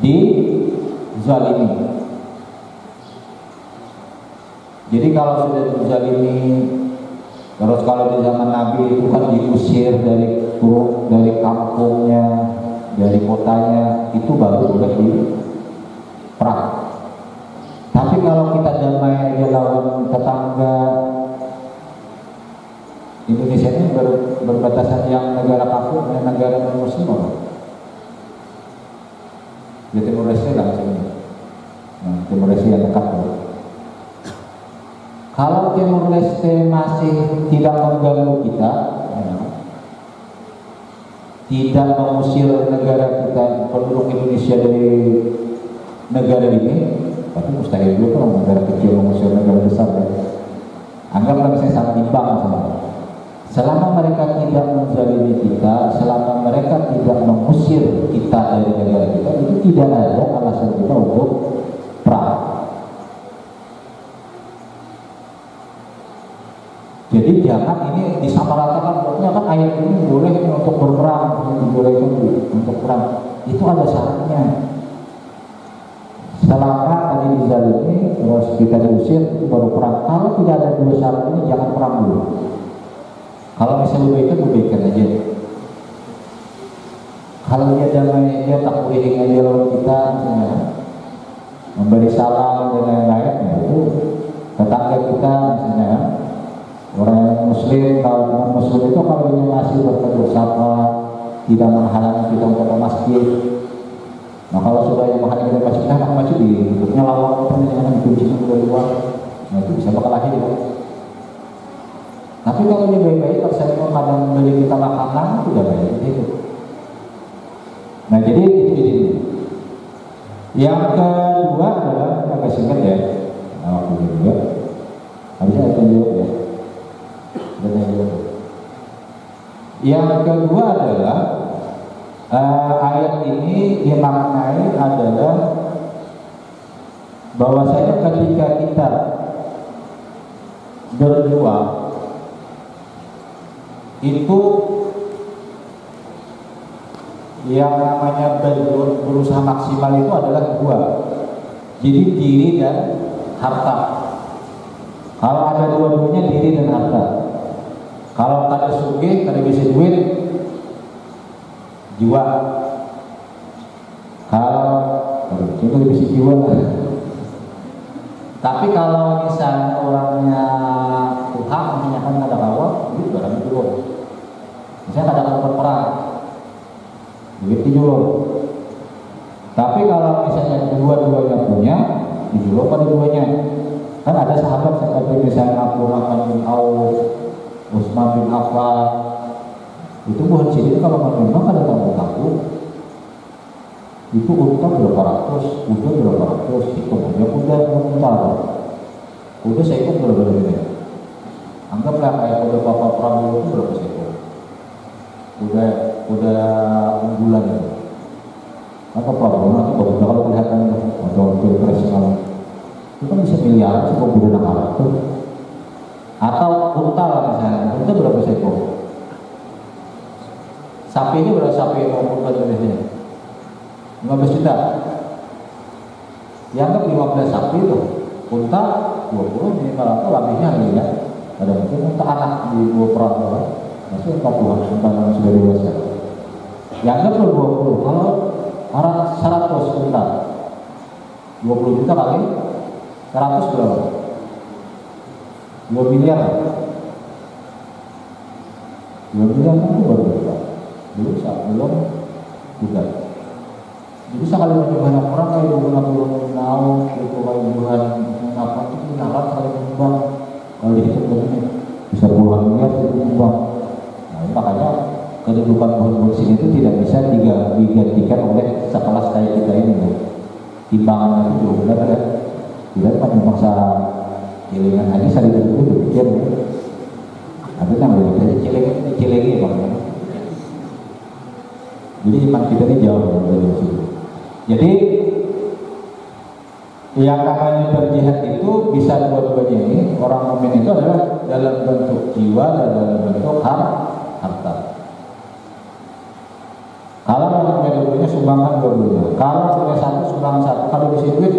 dizalimi. Jadi kalau sudah dizalimi, terus kalau di zaman Nabi itu kan diusir dari kampungnya, dari kotanya, itu baru boleh diperang. Tapi kalau kita damai aja lawan tetangga, Indonesia ini berbatasan yang negara kafir dan negara non-muslim. Di Timur Leste lah sini. Nah, Timur Leste yang dekat. Kalau Timur Leste masih tidak mengganggu kita, tidak mengusir negara kita, penduduk Indonesia dari negara ini, tapi mustahil juga kalau negara kecil mengusir negara besar. Anggaplah misalnya sangat imbang sama. Selama mereka tidak menzalimi kita, selama mereka tidak mengusir kita dari negara kita, itu tidak ada alasan kita untuk perang. Jadi jangan ini disamaratakan, pokoknya kan ayat ini boleh untuk berperang, dibolehkan untuk perang. Itu ada syaratnya. Selama tadi dizalimi, terus kita diusir, itu baru perang. Kalau tidak ada dua syarat ini, jangan perang dulu. Kalau misalnya lebihkan aja. Kalau dia damai, dia tak wiring aja lawan kita, misalnya memberi salam dan lain-lain, ya itu tetangga kita misalnya. Orang yang muslim, kalau muslim itu kalau dia masih bertegur sapa, tidak menghalangi kita untuk ke masjid, Nah kalau sudah yang mahal kita masih di bentuknya lawang apa jangan dikunci dari luar, nah itu bisa bakal lahir ya. Tapi kalau dia baik-baik, kalau saya mau kadang beli kita makanan, itu udah baik itu. Nah jadi itu di sini. Yang kedua adalah agak singkat ya, waktu juga. Habisnya saya tunjuk ya. Yang kedua adalah ayat ini dimaknai adalah bahwasanya ketika kita berjuang itu yang namanya berusaha maksimal itu adalah dua, jadi diri dan harta. Kalau ada dua-duanya, diri dan harta. Kalau ada sugih, ada bisa duit, jiwa. Kalau kita bisa jiwa. Tapi kalau misalnya orangnya Tuhan menanyakan ada kawan, itu barang dulu. Misalnya ada kawan perang, duit dijulur. Tapi kalau misalnya dua-duanya punya, dijulur pada duanya. Kan ada sahabat seperti misalnya Abdurrahman bin Auf, Utsman bin Affan, itu bukan sini kalau memang ada tamu-tamu itu unta berapa ratus, kuda berapa ratus, hitungannya kuda seekor berapa ini? Anggaplah kayak kuda Papa Prabowo itu berapa seekor? Kuda unggulan itu. Apa Prabowo nanti kalau kelihatan atau pilpres kalau itu kan bisa miliar, cukup kuda nakal itu. Atau unta lah misalnya, unta berapa seekor? Sapi ini berapa sapi yang mau unta biasanya? 15 juta. Dianggap 15 sapi itu, unta 20 minimal atau lebihnya lagi ya. Ada mungkin unta anak di 2 peran, masih 40 unta yang sudah dewasa. Dianggap 20, kalau orang 100 unta, 20 juta kali 100 berapa? 2 miliar. 2 miliar itu baru berapa? Belum juga. Jadi sekali banyak orang kayak Bulan Nau, itu kayak bulan apa itu nalar kali menyumbang. Kalau dihitung begini bisa puluhan miliar itu menyumbang. Nah makanya kedudukan pohon sini itu tidak bisa digantikan oleh sekelas kayak kita ini ya. Timbangan itu juga benar ya. Tidak cuma bangsa cilengan aja saya itu demikian ya. Ada yang lebih cilengi bang. Jadi iman kita ini jauh dari situ. Jadi yang namanya berjihad itu bisa dua-duanya ini. Orang mukmin itu adalah dalam bentuk jiwa dan dalam bentuk harta. Kalau orang dua-duanya sumbangkan dua-duanya. Kalau punya satu sumbang satu. Kalau bisa duit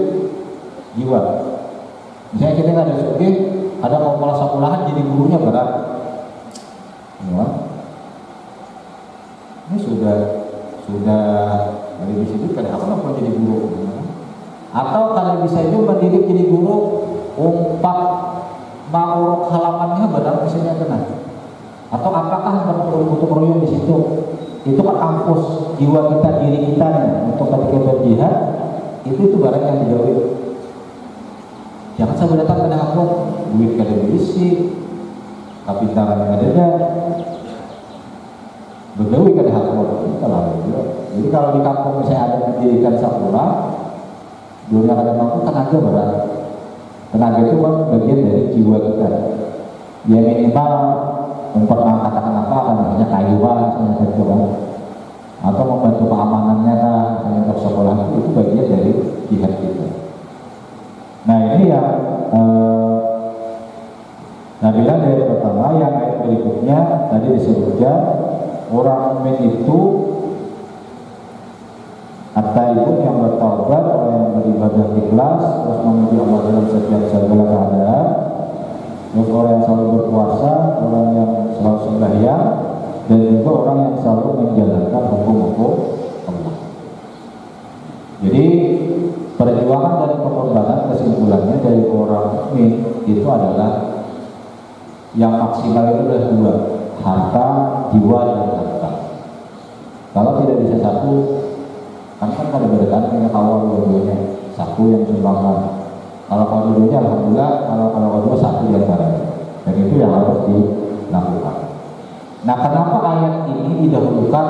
jiwa. Misalnya kita nggak ada sugih, ada mau pola sekolahan jadi gurunya berat. Ya. Ini sudah dari bisa itu kan apa mau jadi guru? Atau kalau bisa itu mendidik jadi guru, umpak mau halamannya benar misalnya kena. Atau apakah untuk royong di situ? Itu kan kampus jiwa kita, diri kita nih, untuk ketika berjihad itu barang yang dijauhi. Jangan sampai datang ke kampung, duit kada berisi, kapitalan yang ada, bergawi kada kampung, itu lah. Jadi kalau di kampung misalnya ada pendidikan sekolah, dunia kada mampu tenaga berat. Tenaga itu kan bagian dari jiwa kita. Ya minimal memperangkatkan apa kan, misalnya kayuan, misalnya coba, atau membantu keamanannya kan, misalnya untuk sekolah itu bagian dari jihad kita. Nah ini yang bilang dari pertama, yang ayat berikutnya tadi disebutkan orang mukmin itu at-taibun yang bertaubat, orang yang beribadah ikhlas, terus memuji Allah dalam setiap segala keadaan, terus orang yang selalu berpuasa, orang yang selalu sembahyang, dan juga orang yang selalu menjalankan hukum-hukum Allah. Jadi perjuangan dan pengorbanan kesimpulannya dari orang mukmin itu adalah yang maksimal itu adalah dua, harta, jiwa, dan harta. Kalau tidak bisa satu, kan pada berbeda dengan kawal dua-duanya, satu yang sumbangkan. Kalau kawal dua-duanya alhamdulillah, kalau kedua satu di antaranya. Dan itu yang harus dilakukan. Nah, kenapa ayat ini didahulukan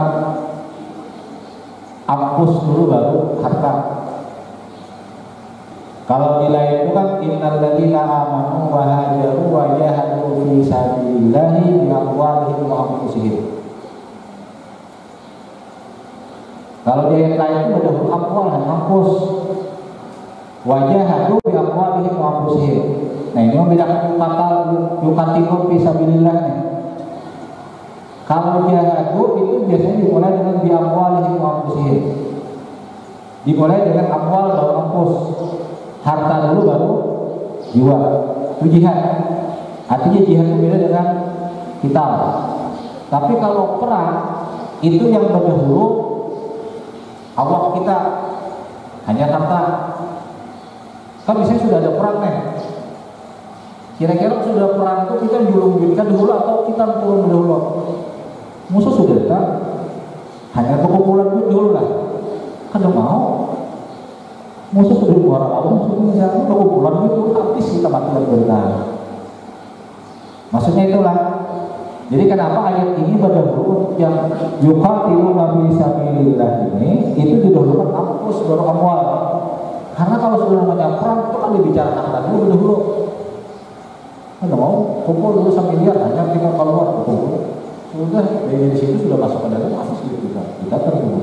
ampus dulu baru harta? Kalau di lain itu kan innal ladzina amanu wa hajaru wa jahadu fi sabilillahi bi amwalihim wa anfusihim. Kalau di ayat lain itu ada amwal dan ampus. Wa jahadu bi amwalihim wa anfusihim. Nah, ini membedakan yuqatilu fi sabilillah nih. Kalau jahadu itu biasanya dimulai dengan bi amwalihim wa anfusihim. Dimulai dengan amwal baru ampus. Harta dulu baru jiwa. Itu jihad. Artinya jihad itu beda dengan kita. Tapi kalau perang itu yang berdahulu awak kita, hanya harta. Kan misalnya sudah ada perang nih. Kira-kira sudah perang itu kita julung-julungkan dulu atau kita turun dulu? Musuh sudah datang, hanya perkumpulan dulu lah. Kan udah mau. Musuh sudah luar awal, musuh misalnya perkumpulan itu habis kita mati dan bertahan. Maksudnya itulah. Jadi kenapa ayat ini berdahulu yang yuqatilu nabi sabilillah ini itu didahulukan ampus baru amwal. Karena kalau sudah namanya perang itu kan dibicara harta dulu. Nggak mau kumpul dulu sampai lihat hanya kita keluar kumpul. Sudah dari situ sudah masuk ke dalam habis gitu kita terima.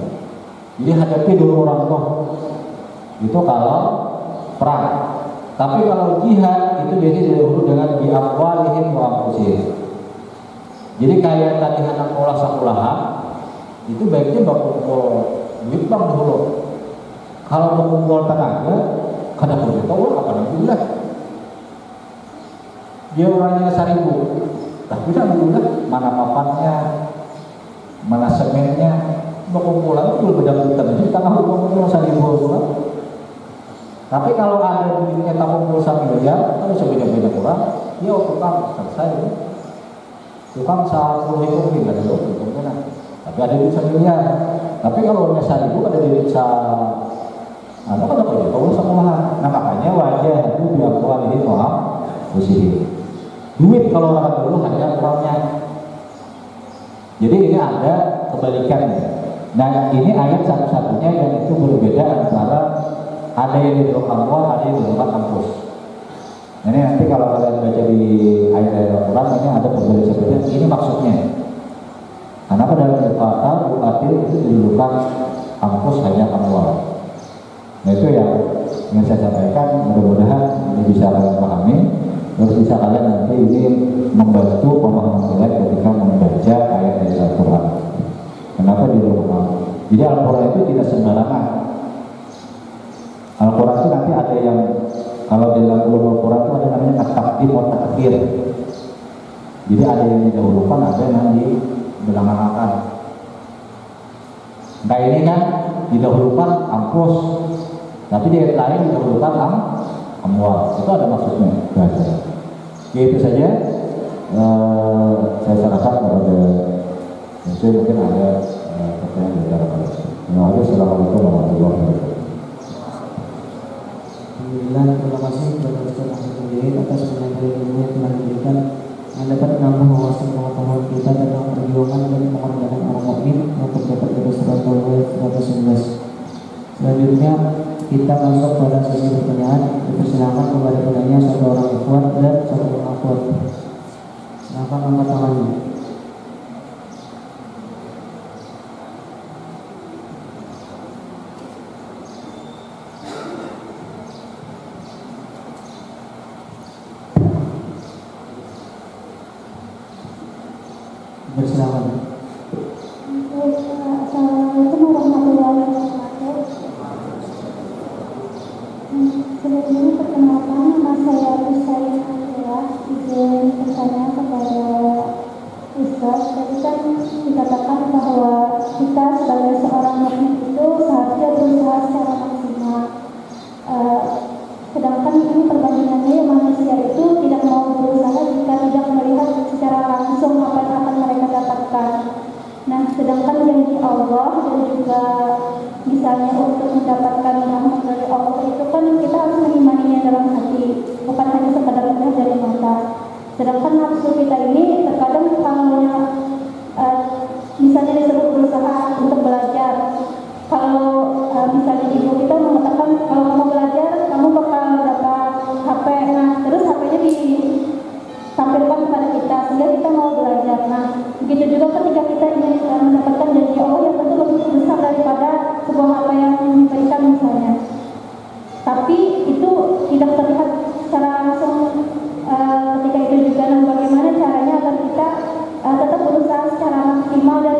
Jadi hadapi dulu orang tua. Itu kalau perang. Tapi kalau jihad itu biasanya didahului dengan bi amwalihim wa anfusihim. Jadi kayak tadi anak sekolah itu baiknya berkumpul duit bang dulu. Kalau berkumpul tenaga, kadang boleh tahu apa alhamdulillah. Dia orangnya 1.000, tapi alhamdulillah mana papannya, mana semennya, berkumpulan itu beda-beda. Jadi tanah berkumpul 1.000 bulan. Tapi kalau ada duitnya tak kumpul 1 miliar, kalau sebeda-beda kurang, ya tukang selesai. Tukang 10 itu mungkin ada loh, tapi ada duit 1 miliar. Tapi kalau hanya 1.000 ada duit ada kan apa ya? Kalau sama. Nah makanya wajah itu biakualihi to'am usihi. Duit kalau orang dulu hanya kurangnya. Jadi ini ada kebalikannya. Nah ini ayat satu-satunya yang itu berbeda antara ada yang didahulukan amwal, ada yang didahulukan ampus. Ini nanti kalau kalian baca di ayat-ayat Al-Quran ini ada perbedaan seperti ini. Ini maksudnya. Kenapa dalam yuqatil itu didahulukan ampus hanya amwal. Nah itu yang ingin saya sampaikan. Mudah-mudahan ini bisa kalian pahami. Terus bisa kalian nanti ini membantu pemahaman kalian ketika membaca ayat-ayat Al-Quran. Kenapa didahulukan? Jadi Al-Quran itu tidak sembarangan. Al-Quran itu nanti ada yang kalau di dalam Al-Quran itu ada namanya at-taqdim wa at-ta'khir. Jadi ada yang didahulukan, ada yang dibelakangkan. Nah ini kan didahulukan ampus, tapi di ayat lain didahulukan amwal. Itu ada maksudnya bahasa. Ya itu saja. Saya serahkan kepada mungkin ada pertanyaan dari para Assalamualaikum warahmatullahi wabarakatuh. Alhamdulillah, terima kasih kepada Ustaz Ahmad Mujahid atas penyampaian ilmu yang telah diberikan yang dapat menambah wawasan pengetahuan kita tentang perjuangan dan pengorbanan orang mukmin yang terdapat pada surat Al-Baqarah 111. Selanjutnya kita masuk pada sesi pertanyaan. Dipersilakan kepada penanya satu orang ikhwan dan satu orang akhwat. Silakan angkat tangannya. Bersilakan. Assalamualaikum warahmatullahi wabarakatuh. Sebelumnya perkenalkan, nama saya Usain Angela. Izin bertanya kepada Ustaz. Tadi kan dikatakan bahwa kita sebagai seorang mukmin itu seharusnya berusaha secara maksimal. Sedangkan ini perbandingannya manusia itu tidak mau berusaha jika tidak melihat secara langsung apa yang akan mereka dapatkan. Nah, sedangkan janji Allah dan juga misalnya untuk mendapatkan rahmat dari Allah itu kan kita harus mengimaninya dalam hati, bukan hanya sekadar melihat dari mata. Sedangkan nafsu kita ini terkadang kalau misalnya disebut berusaha untuk belajar, kalau misalnya ibu kita mengatakan kalau kamu belajar kamu bakal dapat HP, nah terus HP-nya ditampilkan kepada kita sehingga kita mau belajar. Nah begitu juga ketika kita ingin mendapatkan janji Allah yang tentu lebih besar daripada sebuah HP yang diberikan misalnya, tapi itu tidak terlihat secara langsung ketika itu juga. Nah bagaimana caranya agar kita tetap berusaha secara maksimal dan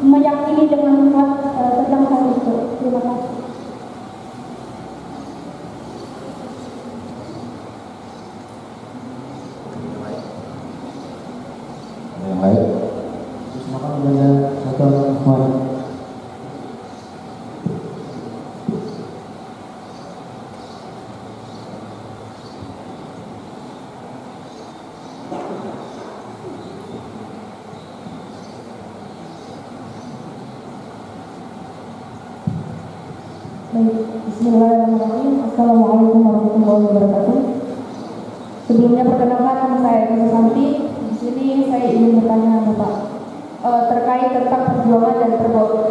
meyakini dengan kuat tentang hal itu. Terima kasih. Yang lain? Silakan ada satu Ikhwan. Bismillahirrahmanirrahim. Assalamualaikum warahmatullahi wabarakatuh. Sebelumnya perkenalkan nama saya Eka Santi. Di sini saya ingin bertanya Bapak terkait tentang perjuangan dan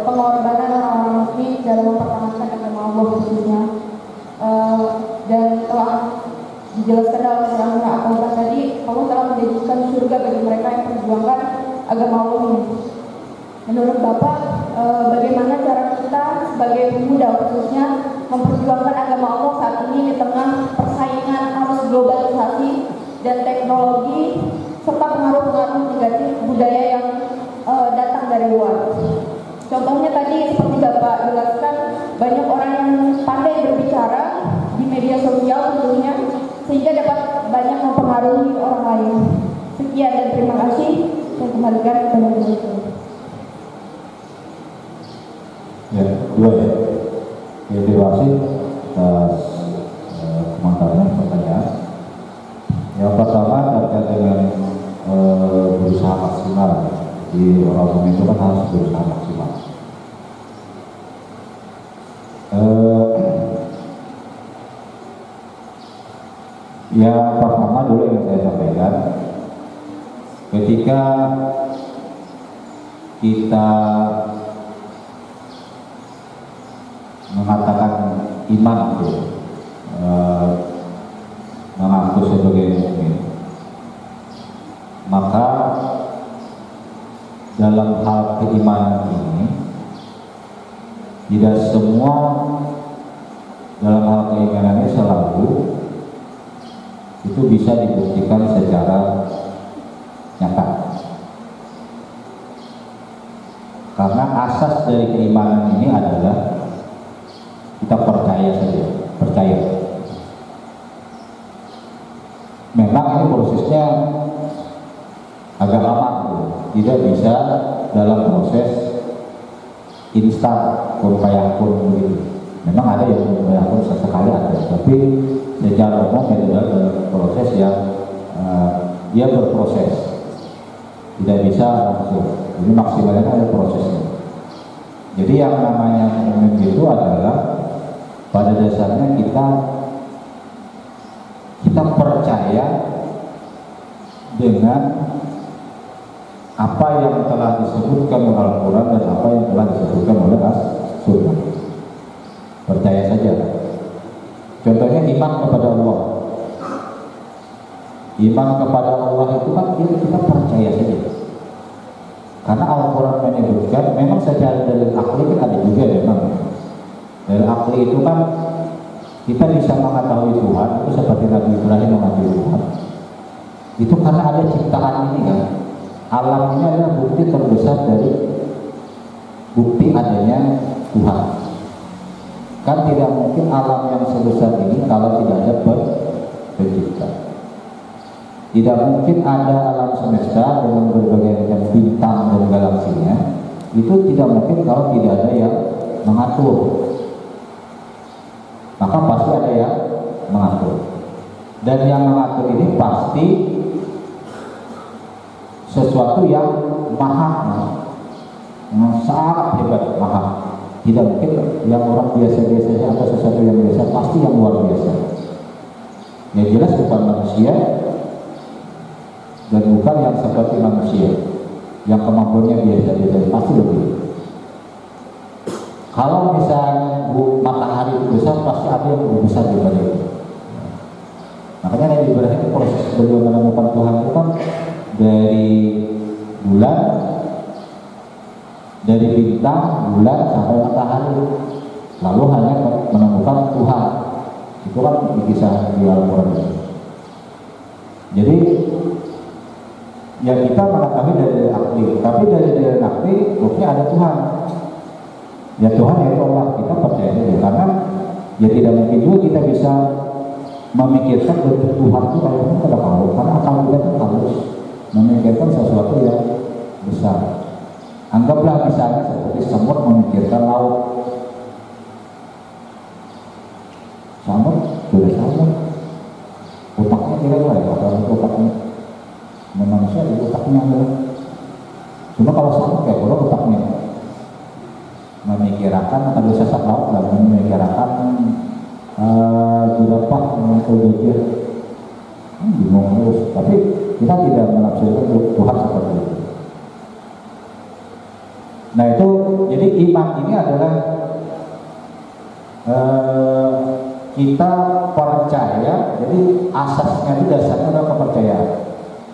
pengorbanan orang-orang muslim dalam mempertahankan agama Allah khususnya, dan telah dijelaskan dalam surah Al-Taubah tadi Allah telah menjanjikan surga bagi mereka yang memperjuangkan agama Allah ini. Menurut Bapak, bagaimana cara kita sebagai pemuda khususnya memperjuangkan agama Allah saat ini di tengah persaingan arus globalisasi dan teknologi serta pengaruh-pengaruh negatif budaya yang datang dari luar? Contohnya tadi seperti Bapak jelaskan, banyak orang yang pandai berbicara di media sosial tentunya sehingga dapat banyak mempengaruhi orang lain. Sekian dan terima kasih. Saya kembalikan kepada Bapak. Ya, dua ya. Terima kasih atas komentarnya, pertanyaan. Yang pertama terkait dengan berusaha maksimal. Di orang itu kan harus berusaha maksimal. Yang pertama dulu yang saya sampaikan, ketika kita mengatakan iman itu mengaku sebagai mukmin, maka dalam hal keimanan ini tidak semua dalam hal keimanan ini selalu itu bisa dibuktikan secara nyata, karena asas dari keimanan ini adalah kita percaya saja, percaya. Memang ini prosesnya agak lama, tidak bisa dalam proses instan kun begitu. Memang ada yang kun sesekali ada, tapi secara umum itu adalah proses yang dia berproses, tidak bisa langsung. Jadi maksimalnya ada prosesnya. Jadi yang namanya mukmin itu adalah pada dasarnya kita percaya dengan apa yang telah disebutkan oleh Al-Quran dan apa yang telah disebutkan oleh As-Sunnah. Percaya saja. Contohnya iman kepada Allah. Iman kepada Allah itu kan kita percaya saja. Karena Al-Quran menyebutkan, memang secara dari akli kan ada juga memang. Dari akli itu kan kita bisa mengetahui Tuhan, itu seperti Nabi Ibrahim mengetahui Tuhan. Itu karena ada ciptaan ini kan. Alam ini adalah bukti terbesar dari bukti adanya Tuhan. Kan tidak mungkin alam yang sebesar ini kalau tidak ada pencipta. Tidak mungkin ada alam semesta dengan berbagai macam bintang dan galaksinya. Itu tidak mungkin kalau tidak ada yang mengatur. Maka pasti ada yang mengatur. Dan yang mengatur ini pasti sesuatu yang maha, sangat hebat, maha. Tidak mungkin yang orang biasa-biasa atau sesuatu yang biasa, pasti yang luar biasa. Yang jelas bukan manusia dan bukan yang seperti manusia, yang kemampuannya biasa-biasa, pasti lebih. Kalau misalnya matahari itu besar, pasti ada yang lebih besar daripada itu. Makanya Nabi Ibrahim proses beliau menemukan Tuhan itu kan dari bulan, dari bintang, bulan sampai matahari, lalu hanya menemukan Tuhan. Itu kan kisah di Al-Quran. Jadi ya kita mengetahui dari akli, tapi dari akli buktinya ada Tuhan. Ya Tuhan ya Allah, kita percaya saja, karena ya tidak mungkin juga kita bisa memikirkan bentuk Tuhan itu kalau kita tidak tahu, karena akal kita itu harus memikirkan sesuatu yang besar. Anggaplah misalnya seperti semut memikirkan laut. Semut sudah semut, otaknya tidak lah ya, kalau otaknya manusia di otaknya adalah. Cuma kalau semut kayak kalau otaknya memikirkan atau sesat laut lah, memikirkan jerapah atau gajah, bingung terus. Tapi kita tidak menafsirkan Tuhan seperti itu. Nah itu, jadi iman ini adalah kita percaya, jadi asasnya itu dasarnya adalah kepercayaan.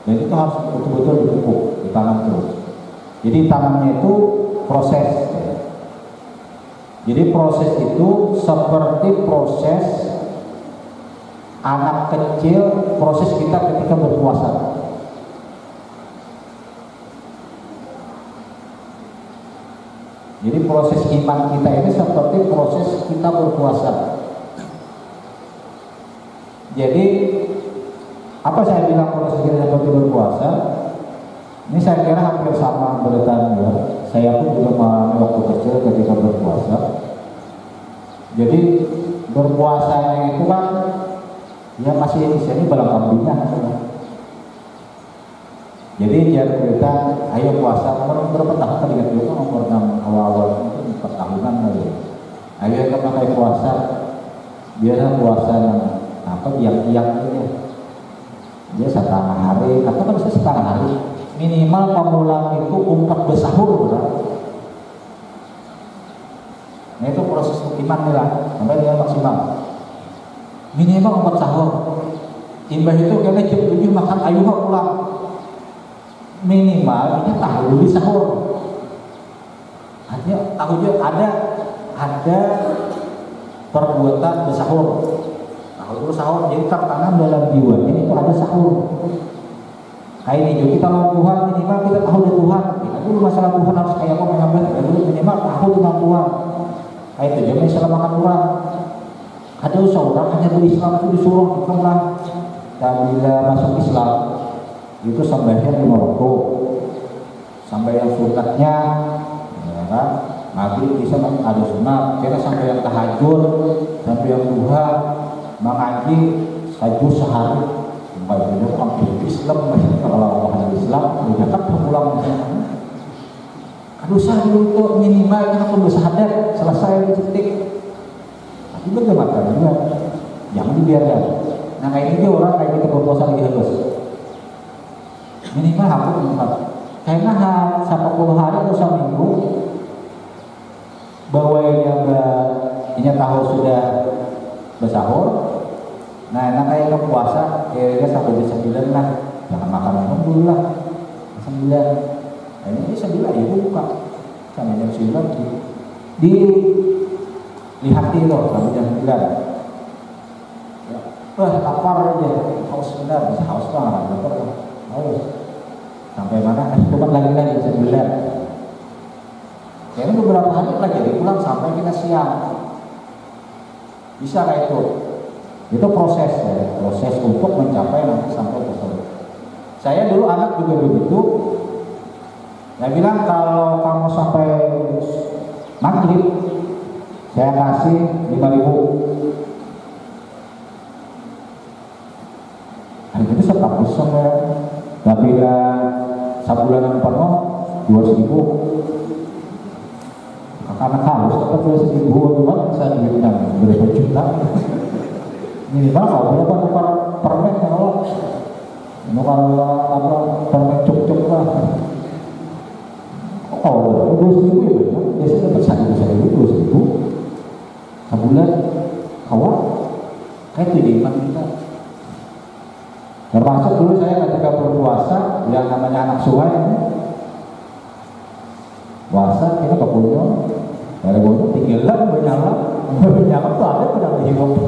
Dan itu harus betul-betul dipupuk, ditanam terus. Jadi tanamnya itu proses. Jadi proses itu seperti proses anak kecil, proses kita ketika berpuasa. Jadi proses iman kita ini seperti proses kita berpuasa. Jadi apa saya bilang proses kita seperti berpuasa? Ini saya kira hampir sama beritanya. Saya pun juga mengalami waktu kecil ketika berpuasa. Jadi berpuasanya itu kan ya masih di sini balang kambingnya. Jadi dia cerita, ayo puasa, umur berapa tahun tadi kan juga umur 6 awal-awal itu 4 tahunan kali. Ayo kita pakai puasa, biasa puasa yang apa tiang-tiang itu. Dia setengah hari, atau kan bisa setengah hari. Minimal pemula itu 4 bersahur, kan? Nah itu proses iman nih lah, sampai dia maksimal. Minimal 4 sahur. Imbah itu kayaknya jam 7 makan ayuh pulang. Minimal ini tahu di sahur. Artinya tahunya ada perbuatan bersahur. Tahu sahur, jadi tertanam dalam jiwa ini itu ada sahur. Kayak ini kita lawan Tuhan, minimal kita tahu dari Tuhan. Kita dulu masalah Tuhan harus kayak apa mengambil, dulu minimal tahu tentang Tuhan. Kayak itu jadi masalah makan orang. Ada seorang hanya berislam itu disuruh ikutlah. Dan bila masuk Islam itu sembahyang 5 waktu, sembahyang sunatnya, ya kan? Maghrib bisa ada sunat, kita sembahyang tahajud, sembahyang duha, mengaji sajud sehari. Sampai itu hampir Islam, kalau orang Islam, dia kan pulang. Aduh saya dulu minimal kita pun bersahadat, selesai dicetik. Tapi bagaimana juga, jangan dibiarkan. Nah kayak ini orang kayak kita berpuasa lagi halus. Minimal aku 4. Kayaknya 10 hari atau seminggu bahwa ini tahu sudah bersahur. Nah enak kayak puasa kira-kira sampai di 9 lah. Jangan makan minum dulu lah 9. Nah ini 9 ibu buka sampai jam 9 dilihatin loh sampai jam 9. Wah lapar aja, haus benar, bisa haus banget, lapar haus. Sampai mana? Cuma lagi bisa dilihat. Kayaknya beberapa hari lagi jadi pulang sampai kita siang. Bisa kayak itu. Itu proses ya, proses untuk mencapai nanti sampai ke sana. Saya dulu anak juga begitu. Saya bilang kalau kamu sampai maghrib, saya kasih 5.000. Itu setahun sampai tapi sebulan penuh 2.000. anak halus dapat 2.000 doang bisa duitnya berapa juta. Minimal kalau berapa tukar permen kalau tukar apa permen cuk-cuk lah. Oh, 2.000 ya benar. Biasanya dapat 1.000 sebulan. Kawan, kayak itu di iman kita. Termasuk dulu saya ketika berpuasa yang namanya anak sungai ini. Puasa kita ke punya, dari punya tinggalan bernyala tuh ada pada hidup.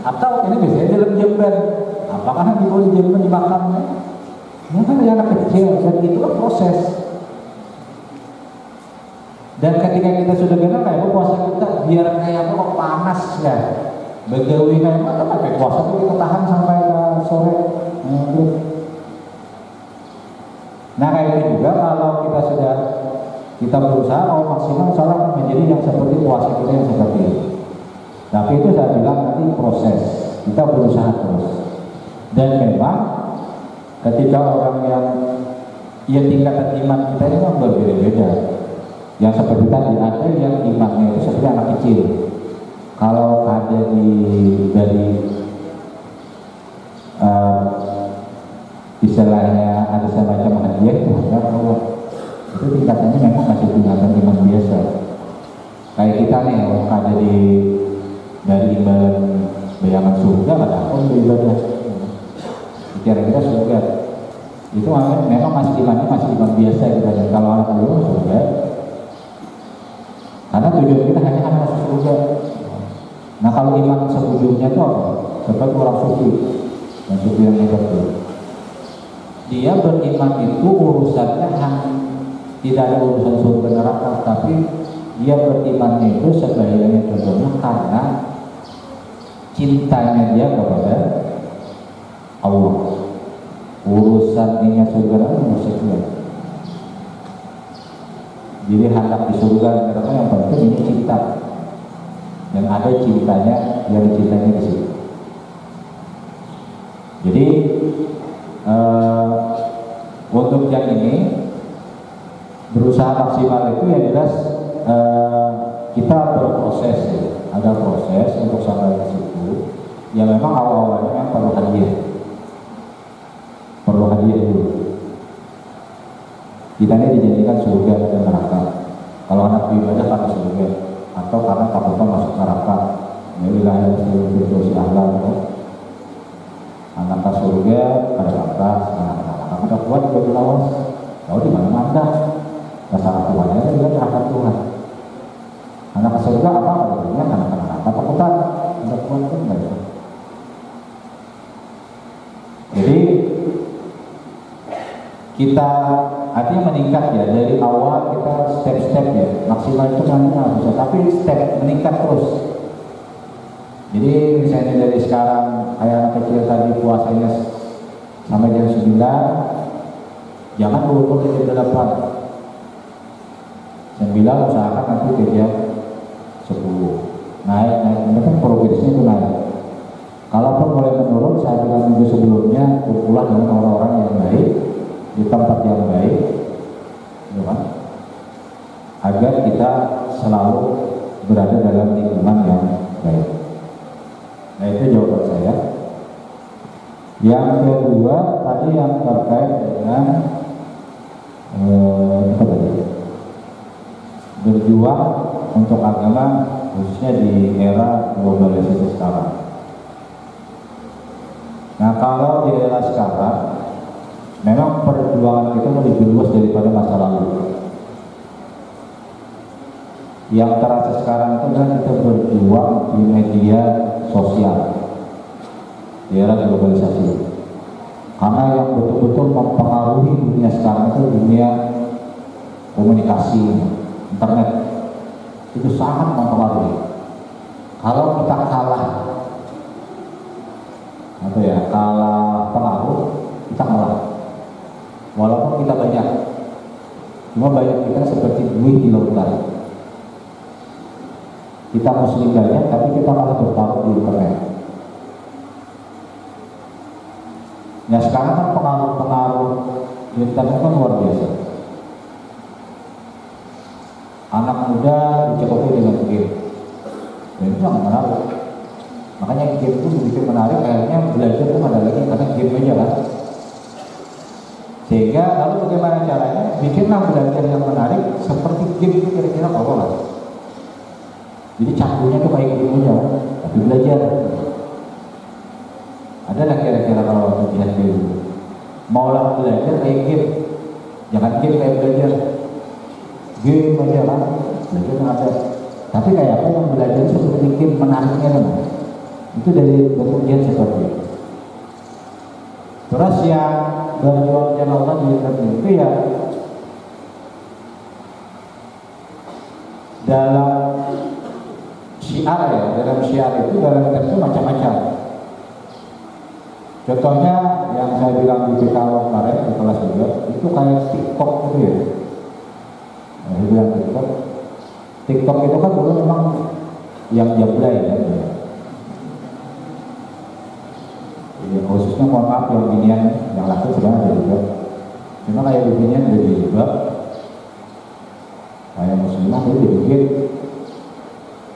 Atau ini biasanya dalam jamban. Apakah dibawa di jamban dimakannya? Ini kan anak kecil dan itu kan proses. Dan ketika kita sudah kenal kayak puasa kita biar kayak kok panas ya, begawi kayak apa pakai puasa itu kita tahan sampai sore. Nah kayak ini juga kalau kita berusaha maksimal salah menjadi yang seperti puasa kita yang seperti ini. Tapi itu saya bilang nanti proses, kita berusaha terus. Dan memang ketika orang yang tingkatan iman kita ini memang berbeda-beda. Yang seperti tadi ada yang imannya itu seperti anak kecil. Kalau ada dari istilahnya ada semacam hadiah itu ya Allah, itu tingkatannya memang masih tingkatan iman biasa. Kayak kita nih kalau ada dari imbalan bayangan surga ada apa ibadah kira-kira surga itu memang masih iman biasa kita. Dan kalau anak dulu surga karena tujuan kita hanya masuk surga. Nah kalau iman sebujurnya itu apa? Seperti orang suci dan suci yang hebat itu, dia beriman itu urusannya tidak ada urusan surga neraka, tapi dia berimannya itu sebaliknya contohnya karena cintanya dia kepada Allah. Urusan ini surga itu maksudnya. Jadi hendak di surga karena yang penting ini cinta. Dan ada cintanya yang dicintanya di situ. Jadi untuk yang ini berusaha maksimal itu ya jelas kita berproses ya. Ada proses untuk sampai ke situ. Ya memang awal-awalnya memang perlu hadiah dulu. Kita ini dijadikan surga dan neraka. Kalau anak ibadah karena surga atau karena takutnya masuk neraka. Wilayah Firdaus A'la itu anak surga pada atas, anak kita kuat juga dilawas. Tahu di mana-mana. Masalah Tuhannya juga terhadap Tuhan. Anak surga apa? Artinya anak-anak takutan. Anak kuat pun enggak. Jadi kita artinya meningkat ya, dari awal kita step-step ya, maksimal itu nantinya bisa, tapi step meningkat terus. Jadi misalnya dari sekarang kayak anak kecil tadi puasanya sampai jam 9, jangan urut ke jam 8. 9 usahakan nanti ke jam 10. Naik, kan progresnya itu naik. Kalaupun mulai menurun, saya bilang minggu sebelumnya berpulang dengan orang-orang yang baik di tempat yang baik, ya kan? Agar kita selalu berada dalam lingkungan yang baik. Nah itu jawaban saya. Yang kedua tadi yang terkait dengan berjuang untuk agama khususnya di era globalisasi sekarang. Nah kalau di era sekarang memang perjuangan kita lebih luas daripada masa lalu. Yang terasa sekarang itu adalah kita berjuang di media sosial di era globalisasi. Karena yang betul-betul mempengaruhi dunia sekarang itu dunia komunikasi, internet. Itu sangat mempengaruhi. Kalau kita kalah pengaruh, kita kalah. Walaupun kita banyak, cuma banyak kita seperti buih di lautan. Kita muslim banyak, tapi kita malah bertaruh di internet. Nah sekarang kan pengaruh di internet kan luar biasa. anak muda dicekoki dengan game. Dan itu sangat menarik. Makanya game itu begitu menarik, akhirnya belajar itu ada lagi karena game aja kan. Sehingga lalu bagaimana caranya? Bikinlah belajar yang menarik seperti game itu kira-kira apa lah. Jadi cangkunya tuh kayak game aja, tapi belajar. Adalah kira-kira kalau ujian dulu. Maulah belajar kayak game, jangan game kayak belajar. Game aja kan, belajar ada. Tapi kayak apa yang belajar seperti game menariknya kan? Itu dari ujian seperti itu. Terus yang berjuang Allah di itu ya dalam syiar ya, dalam syiar itu dalam teks itu macam-macam. Contohnya yang saya bilang di PKW kemarin di kelas 2 itu kayak TikTok gitu ya. Nah, saya bilang TikTok itu kan dulu memang yang jablay ya. Ya, khususnya mohon maaf yang ginian, yang laki sebenarnya ada juga. Cuma kayak beginian ada juga. Kayak muslimah itu dibikin.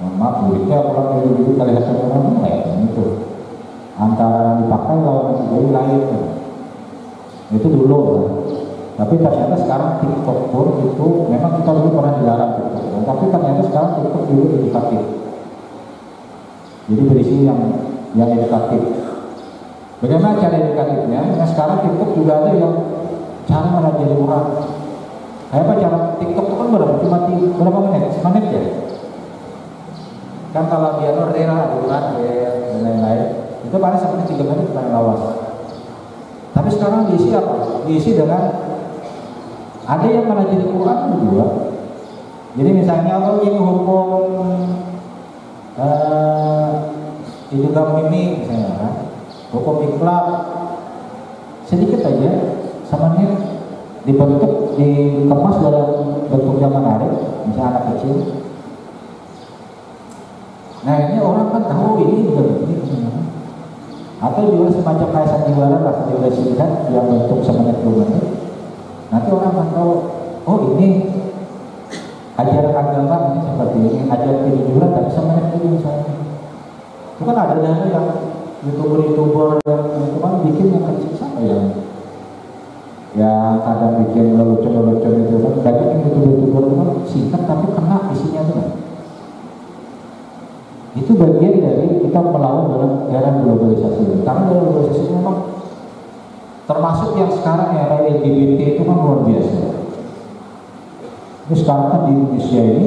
Mohon maaf, duitnya kalau dari dulu kita lihat orang lain itu. Antara yang dipakai lawan yang lain. Itu dulu lah. Tapi ternyata sekarang TikTok pun itu memang kita dulu pernah dilarang TikTok. Tapi ternyata sekarang TikTok juga edukatif. Jadi berisi yang edukatif. Bagaimana cara edukatifnya? Nah sekarang TikTok juga ada yang cara mengajari orang. Kayak apa cara TikTok itu kan berapa menit? Semenit ya? Kan kalau dia norera, adukan, dan lain-lain itu paling seperti 3 menit paling lawas. Tapi sekarang diisi apa? Diisi dengan ada yang mengajari Quran juga. Jadi misalnya kalau ini hukum idgham mimi misalnya kan? Hukum ikhlaq sedikit aja samanya dibentuk, dikemas dalam bentuk yang menarik, misalnya anak kecil. Nah ini orang kan tahu ini juga begini. Atau juga semacam kayak sandiwara bahasa juga singkat yang bentuk semenit 2 menit. Nanti orang akan tahu, oh ini ajaran agama ini seperti ini, ajaran kejujuran tapi semenit ini misalnya. Itu kan ada yang YouTuber yang kan bikin yang kecil sama yang kadang bikin lelucon itu kan banyak yang YouTuber itu kan singkat tapi kena isinya tuh kan. Itu bagian dari kita melawan dalam era globalisasi. Karena globalisasi memang termasuk yang sekarang era LGBT itu kan luar biasa. Ini sekarang kan di Indonesia ini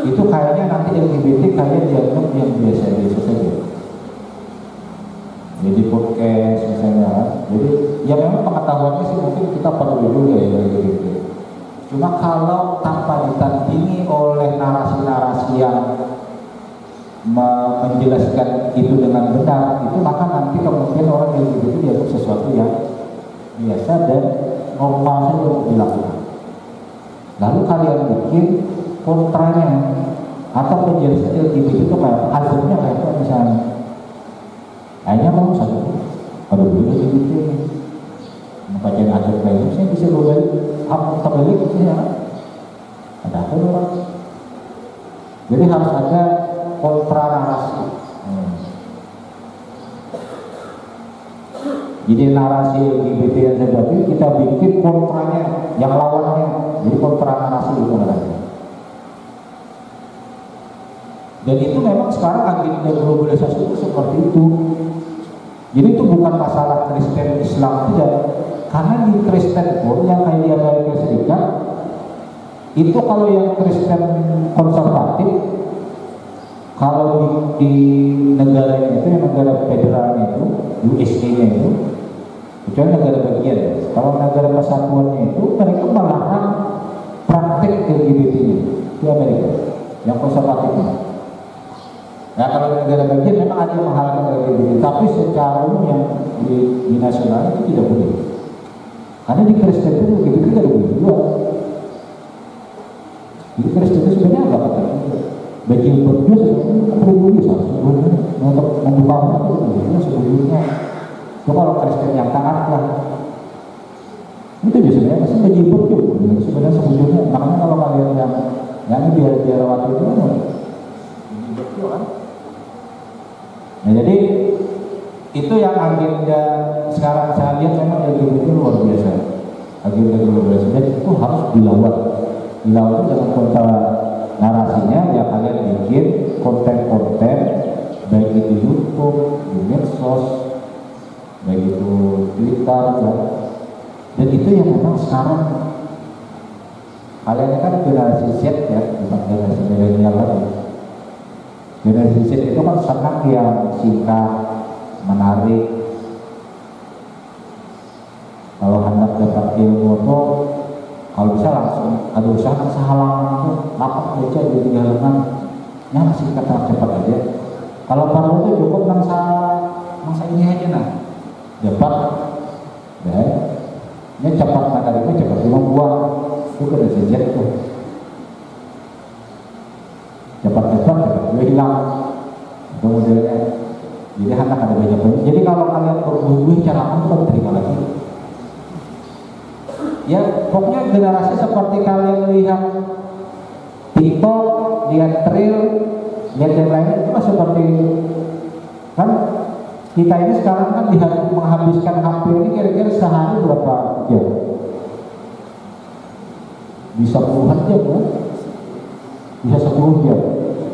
itu kayaknya nanti LGBT kayak dianggap yang biasa-biasa saja. Jadi podcast misalnya, jadi ya memang pengetahuannya sih mungkin kita perlu juga ya dari gitu. Cuma kalau tanpa ditandingi oleh narasi-narasi yang menjelaskan itu dengan benar, itu maka nanti kemungkinan orang yang begitu dianggap sesuatu yang biasa dan normal saja untuk dilakukan. Lalu kalian bikin kontranya atau penjelasan LGBT itu kayak hasilnya kayak apa misalnya? Akhirnya kamu satu, aduh ini gitu, membaca hasil kayak itu, saya bisa berbalik, terbalik gitu ya, ada apa orang? Jadi harus ada kontra narasi. Jadi narasi LGBT yang negatif kita bikin kontranya, yang lawannya, jadi kontra narasi itu narasi. Dan itu memang sekarang agenda globalisasi itu seperti itu. Jadi itu bukan masalah Kristen Islam tidak, karena di Kristen pun yang kayak di Amerika Serikat itu kalau yang Kristen konservatif, kalau di negaranya itu, yang negara federalnya itu, USA-nya itu negara bagian. Kalau negara kesatuannya itu mereka melarang praktek LGBT-nya di Amerika, yang konservatifnya. Nah kalau negara bagian memang ada yang menghalalkan LGBT, tapi secara umum yang di nasional itu tidak boleh. Karena di Kristen itu LGBT tidak boleh juga. Di Kristen itu sebenarnya agak penting. Bagi berdua sebenarnya perlu sebenarnya untuk membuka itu sebelumnya. Itu kalau Kristen yang taat lah. Itu dia sebenarnya masih menjibur juga sebenarnya sebetulnya. Makanya kalau kalian yang biar waktu itu kan menjibur juga kan. Nah jadi itu yang agenda sekarang saya lihat memang agenda itu luar biasa. Agenda luar biasa. Jadi itu harus dilawan dengan kontra narasinya. Ya kalian bikin konten-konten baik itu YouTube, di medsos, baik itu Twitter, ya. Dan itu yang memang sekarang kalian kan generasi Z ya, bukan generasi milenial lagi. Generasi Z itu kan senang yang singkat, menarik. Kalau hendak dapat ilmu itu, kalau bisa langsung, ada usaha halaman itu, lapak baca di 3 halaman, yang singkat cepat aja. Kalau perlu itu cukup mangsa ini aja nah, dapat, ya, ini cepat menariknya cepat buang, itu udah sejak tuh, cepat gue hilang, kemudiannya. Jadi anak ada banyak banyak. Jadi kalau kalian berbuih cara apa terima lagi. Ya pokoknya generasi seperti kalian lihat TikTok, lihat Reel, lihat yang lain itu kan seperti kan kita ini sekarang kan menghabiskan HP ini kira-kira sehari berapa jam? Bisa puluhan jam kan? Bisa 10 jam.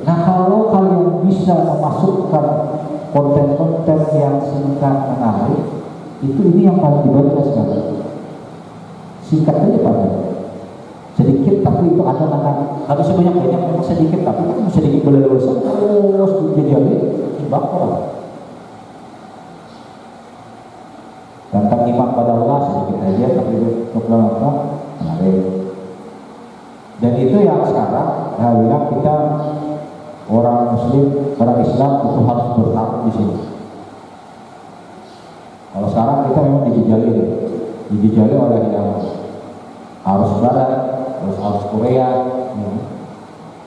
Nah kalau kalian bisa memasukkan konten-konten yang singkat menarik, ini yang paling dibaca sekarang. Singkat aja pada sedikit tapi itu ada harus banyak memang sedikit tapi itu sedikit berlebihan terus jadi bakal tentang iman pada Allah sedikit aja tapi untuk apa menarik. Dan itu yang sekarang saya bilang kita orang Muslim, orang Islam itu harus bertahan di sini. Kalau sekarang kita memang dijejali oleh yang arus barat, arus Korea.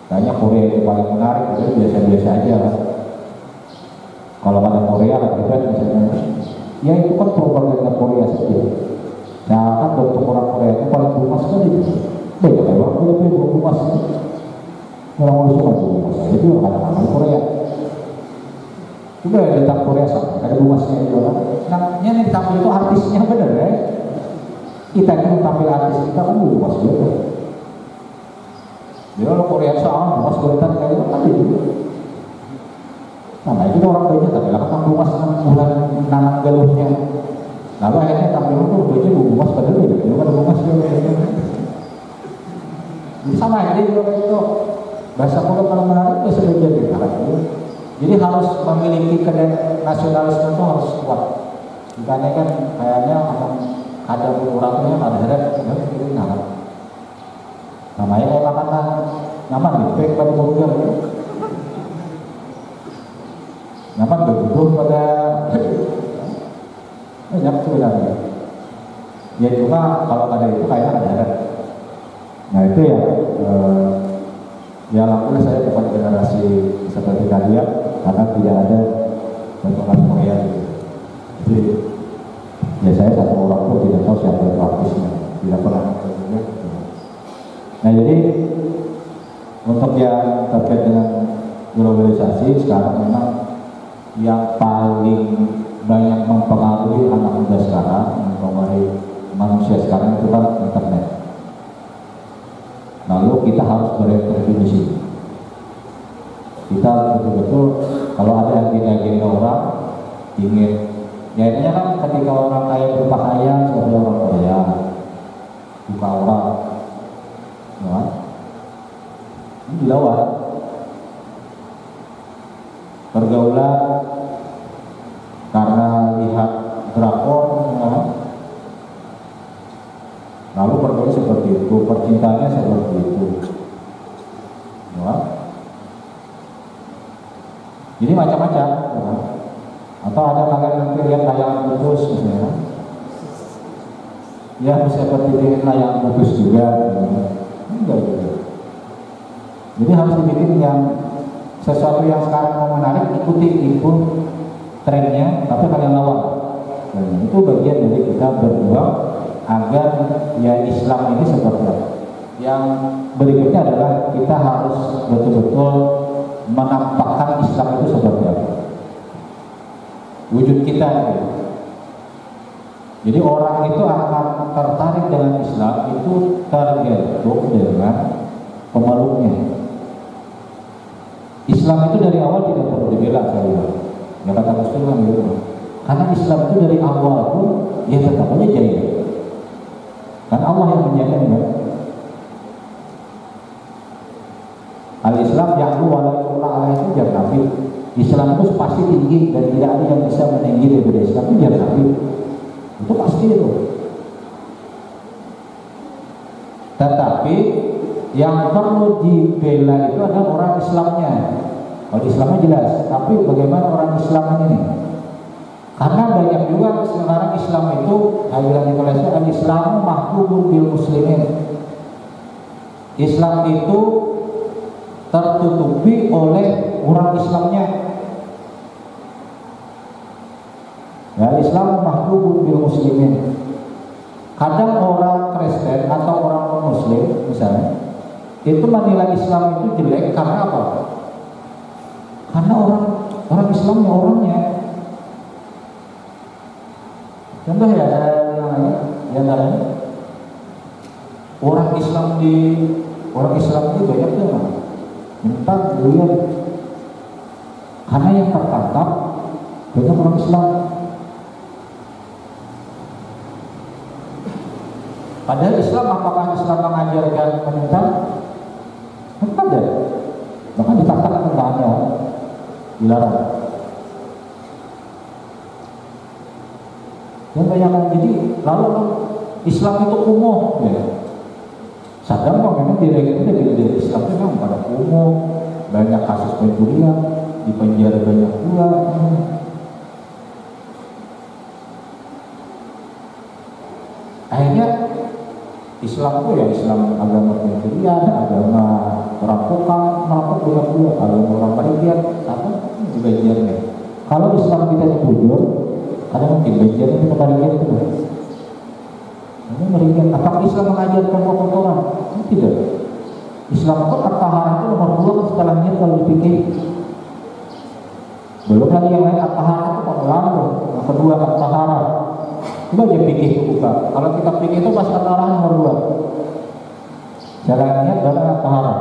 Kayaknya Korea itu paling menarik, itu biasa-biasa aja lah. Kalau ada Korea lagi kan misalnya, ya itu kan propaganda Korea saja. Nah kan bentuk orang Korea itu paling luas sekali. Banyak orang Korea itu luas. Orang Muslim itu luas. Itu yang ada Korea. Juga datang Korea sama, ada luasnya juga. Nah, yang ditampil itu artisnya bener ya. Kita ini tampil artis kita kan luas juga. Dia kalau Korea sama luas kelihatan kayak itu tadi juga. Nah itu orang banyak tapi lah kan luas 6 bulan nanam galuhnya. Lalu akhirnya tampil itu banyak luas padahal itu kan luas juga. Jadi sama aja juga itu. Bahasa Korea kalau menarik bisa menjadi menarik. Jadi harus memiliki nasionalisme itu harus kuat. Bukannya kan kayaknya ada orangnya ada itu nalar. Namanya kayak makanan nyaman gitu, kayak pada burger. Nyaman begitu pada banyak sebenarnya. Ya cuma kalau ada itu kayaknya ada. Nah itu ya. Ya alhamdulillah saya bukan generasi seperti kalian karena tidak ada bentukan Korea gitu. Jadi ya saya satu orang pun tidak tahu siapa itu artisnya, tidak pernah ketemu. Nah jadi untuk yang terkait dengan globalisasi sekarang memang yang paling banyak mempengaruhi anak muda sekarang, mempengaruhi manusia sekarang itu kan internet. Lalu kita harus berkontribusi. Kita betul-betul kalau ada agenda orang ingin, ya intinya kan ketika orang kaya berpakaian seperti orang Korea, buka orang, ya, ini dilawan. Pergaulan karena lihat drakor, ya, lalu pergaulan seperti itu, percintaannya seperti itu, ya. Jadi macam-macam, ya. Atau ada kalian nanti lihat layangan putus, misalnya, ya bisa seperti layangan putus juga, ya. Enggak juga. Jadi harus dibikin yang sesuatu yang sekarang mau menarik, ikut trennya, tapi kalian lawan. Dan itu bagian dari kita berjuang agar ya Islam ini seperti apa. Yang berikutnya adalah kita harus betul-betul menampakkan Islam itu seperti apa. Wujud kita itu. Jadi orang itu akan tertarik dengan Islam itu tergantung dengan pemeluknya. Islam itu dari awal tidak perlu dibela, saya bilang. Ya kata Rasulullah gitu. Karena Islam itu dari awal pun ya tetap aja jahil. Kan Allah yang menyatakan kan. Al-Islam ya'lu wa la yu'la alaihi itu jar Nabi. Islam itu pasti tinggi dan tidak ada yang bisa meninggi daripada Islam itu jar Nabi. Itu pasti itu. Tetapi yang perlu dibela itu adalah orang Islamnya. Kalau Islamnya jelas, tapi bagaimana orang Islam ini? Karena banyak juga sekarang Islam itu, al-Islamu mahfudun bil muslimin. Islam itu tertutupi oleh orang Islamnya. Ya, Islam mahfudun bil muslimin. Kadang orang Kristen atau orang non-Muslim misalnya itu menilai Islam itu jelek karena apa? Karena orang Islamnya orangnya. Contoh ya, saya bilang ya antaranya orang Islam itu banyak banget. Entah dilihat karena yang tertangkap banyak orang Islam. Padahal Islam, apakah Islam mengajarkan menentang? Tidak ada. Bahkan dikatakan tentangnya dilarang. Yang banyak jadi lalu Islam itu kumuh, ya. Sadar kok memang dari Islam itu memang pada kumuh, banyak kasus pencurian, di penjara banyak pula. Akhirnya Islam itu ya Islam agama pencurian, agama perampokan, merampok banyak pula, agama orang bagian, apa juga bagiannya. Kalau Islam kita jujur, ada mungkin bagian itu bagian itu. Ini merikan. Apakah Islam mengajarkan kotoran? Tidak. Islam itu at-taharah itu nomor 2 setelahnya kalau dipikir. Belum lagi yang lain at-taharah itu lalu. Yang kedua at-taharah. Coba aja pikir itu buka. Kalau kita pikir itu pas at-taharah nomor 2. Jalannya adalah at-taharah.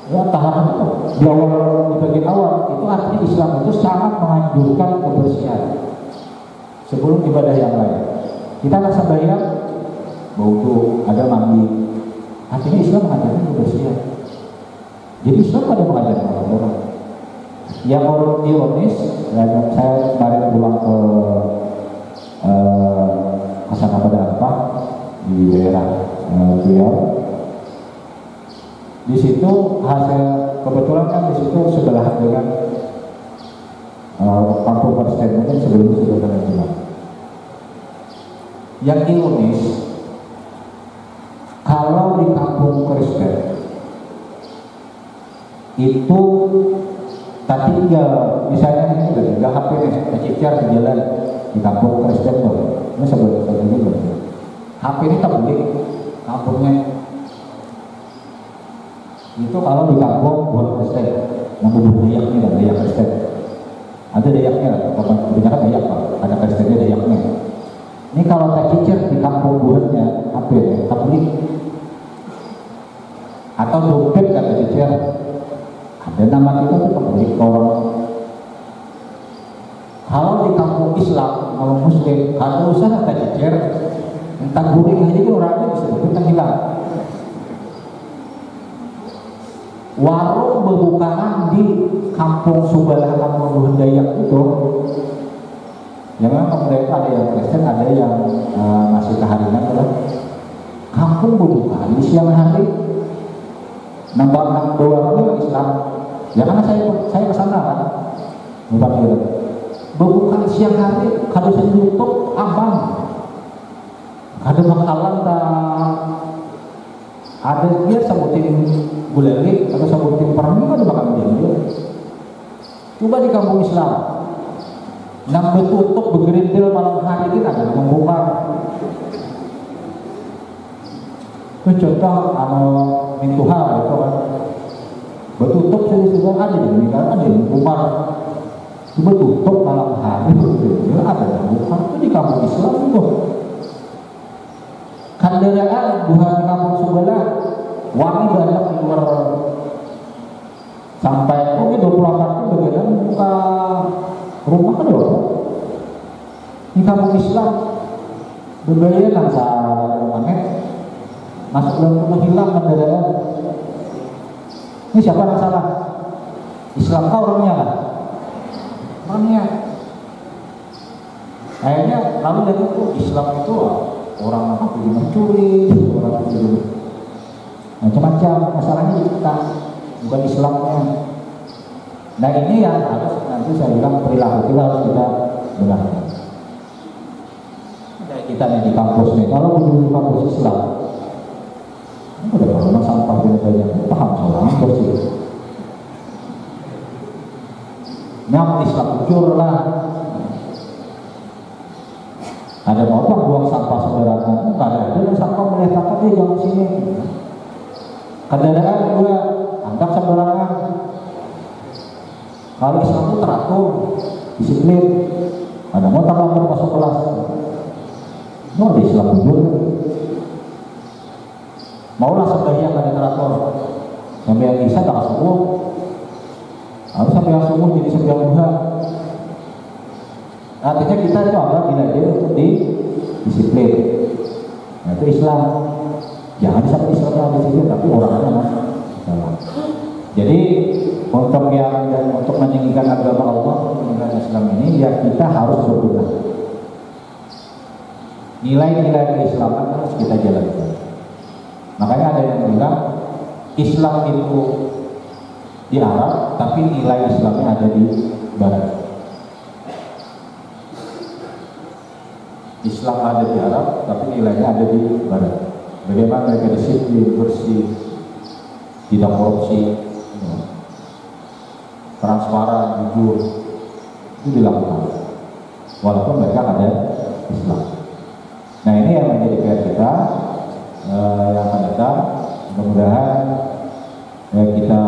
Ya at-taharah itu di awal, di bagian awal itu artinya Islam itu sangat menganjurkan kebersihan sebelum ibadah yang lain. Kita akan sembahyang, wudu, ada mandi. Artinya Islam mengajarkan kebersihan. Jadi Islam ada mengajarkan orang. Yang orang ironis, saya kemarin pulang ke sana pada apa di daerah Riau. Di situ hasil kebetulan kan di situ sebelah dengan kampung Kristen mungkin sebelum sudah bilang. Yang ironis, kalau di kampung Kristen itu tadi misalnya ini nggak HP nih, kecicar di jalan di kampung Kristen tuh, ini sebelum HP ini tak boleh kampungnya. Itu kalau di kampung buat Kristen, yang Dayak ini dan Dayak Kristen, ada Dayaknya, kebanyakan Dayak Pak, ada Kristennya Dayaknya. Ini kalau tak cicir di kampung buatnya apa ya? Tak beli atau dompet kata cicir, ada nama kita tuh tak beli orang. Kalau di kampung Islam, kalau Muslim, kalau usaha tak cicir, entah guring aja itu orangnya bisa kita hilang. Warung berbukaan di kampung Subalah, kampung Dayak itu, ya memang mereka ada yang Kristen, ada yang masih keharian kan. Kampung berbukaan di siang hari, nambah doa Islam. Ya karena saya kesana kan, bukan gitu. Berbukaan siang hari, kalau saya tutup abang, ada makanan ada dia sebutin gulali atau sebutin permen ada makan dia. Coba di kampung Islam, nang betutup bergerindil malam hari kita ada membuka. Itu contoh mintuha itu kan. Betutup saja sudah ada di negara, ada di Umar. Betutup malam hari itu ada di Umar itu di kampung Islam itu. Kendaraan buah di kampung sebelah wangi banyak di luar sampai 28 itu bagian buka rumah kan ya. Di kampung Islam berbeda kan aneh masuk dalam rumah hilang kendaraan. Ini siapa yang salah? Islam kau orangnya kan? Orangnya. Akhirnya lalu dari itu Islam itu orang aku mencuri, orang itu macam-macam. Masalahnya di kita, bukan Islamnya. Nah ini yang harus nanti saya bilang perilaku kita harus kita benarkan. Kayak kita nih di kampus nih, kalau di kampus Islam, udah pernah sampah banyak paham soal kampus sih. Nyam Islam jujur lah. Ada apa buang sampah sembarangan? Enggak ada yang sampah meletakkan di jangan sini. Kendaraan juga anggap sembarangan. Kalau Islam itu teratur, disiplin. Ada motor lambat masuk kelas. Itu ada Islam jujur. Maulah sembahyang ada teratur. Sampai Isya tak subuh. Harus sampai subuh jadi sembahyang duha. Artinya kita itu apa? Dilatih untuk disiplin. Nah, itu Islam. Jangan sampai Islam disiplin, tapi orangnya salah. Jadi untuk meninggikan agama Allah, meninggikan Islam ini, ya kita harus berbenah. Nilai-nilai keislaman harus kita jalankan. Makanya ada yang bilang Islam itu di Arab, tapi nilai Islamnya ada di Barat. Islam ada di Arab, tapi nilainya ada di Barat. Bagaimana mereka disiplin, bersih, tidak korupsi, transparan, jujur, itu dilakukan. Walaupun mereka ada Islam. Nah ini yang menjadi PR kita yang akan datang. Mudah-mudahan kita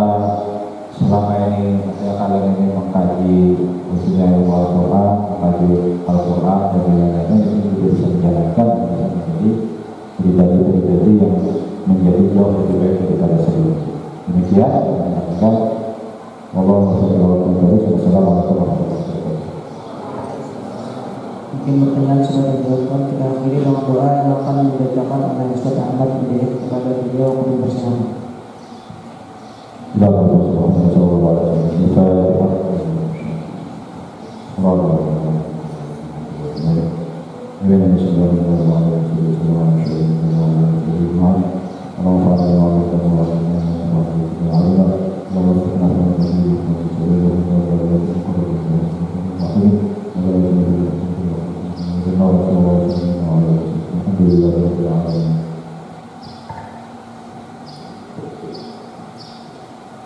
selama ini, kalian ini mengkaji khususnya Al-Quran, mengkaji Al-Quran dan lain-lainnya, ini juga bisa menjalankan, bisa menjadi pribadi-pribadi yang menjadi jauh lebih baik daripada sebelumnya. Demikian, kita Wassalamualaikum warahmatullahi wabarakatuh. Mungkin pertanyaan sudah dijawabkan. Kita akhiri dengan doa yang akan dibacakan oleh Ustaz Ahmad Hidayat kepada beliau untuk bersama.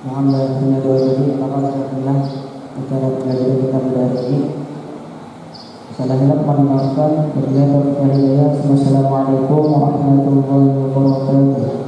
Mohon punya doa jadi akan sebenarnya acara pelajaran kita pada hari ini. Salah hilap mendengarkan berlihat dari Assalamualaikum warahmatullahi wabarakatuh.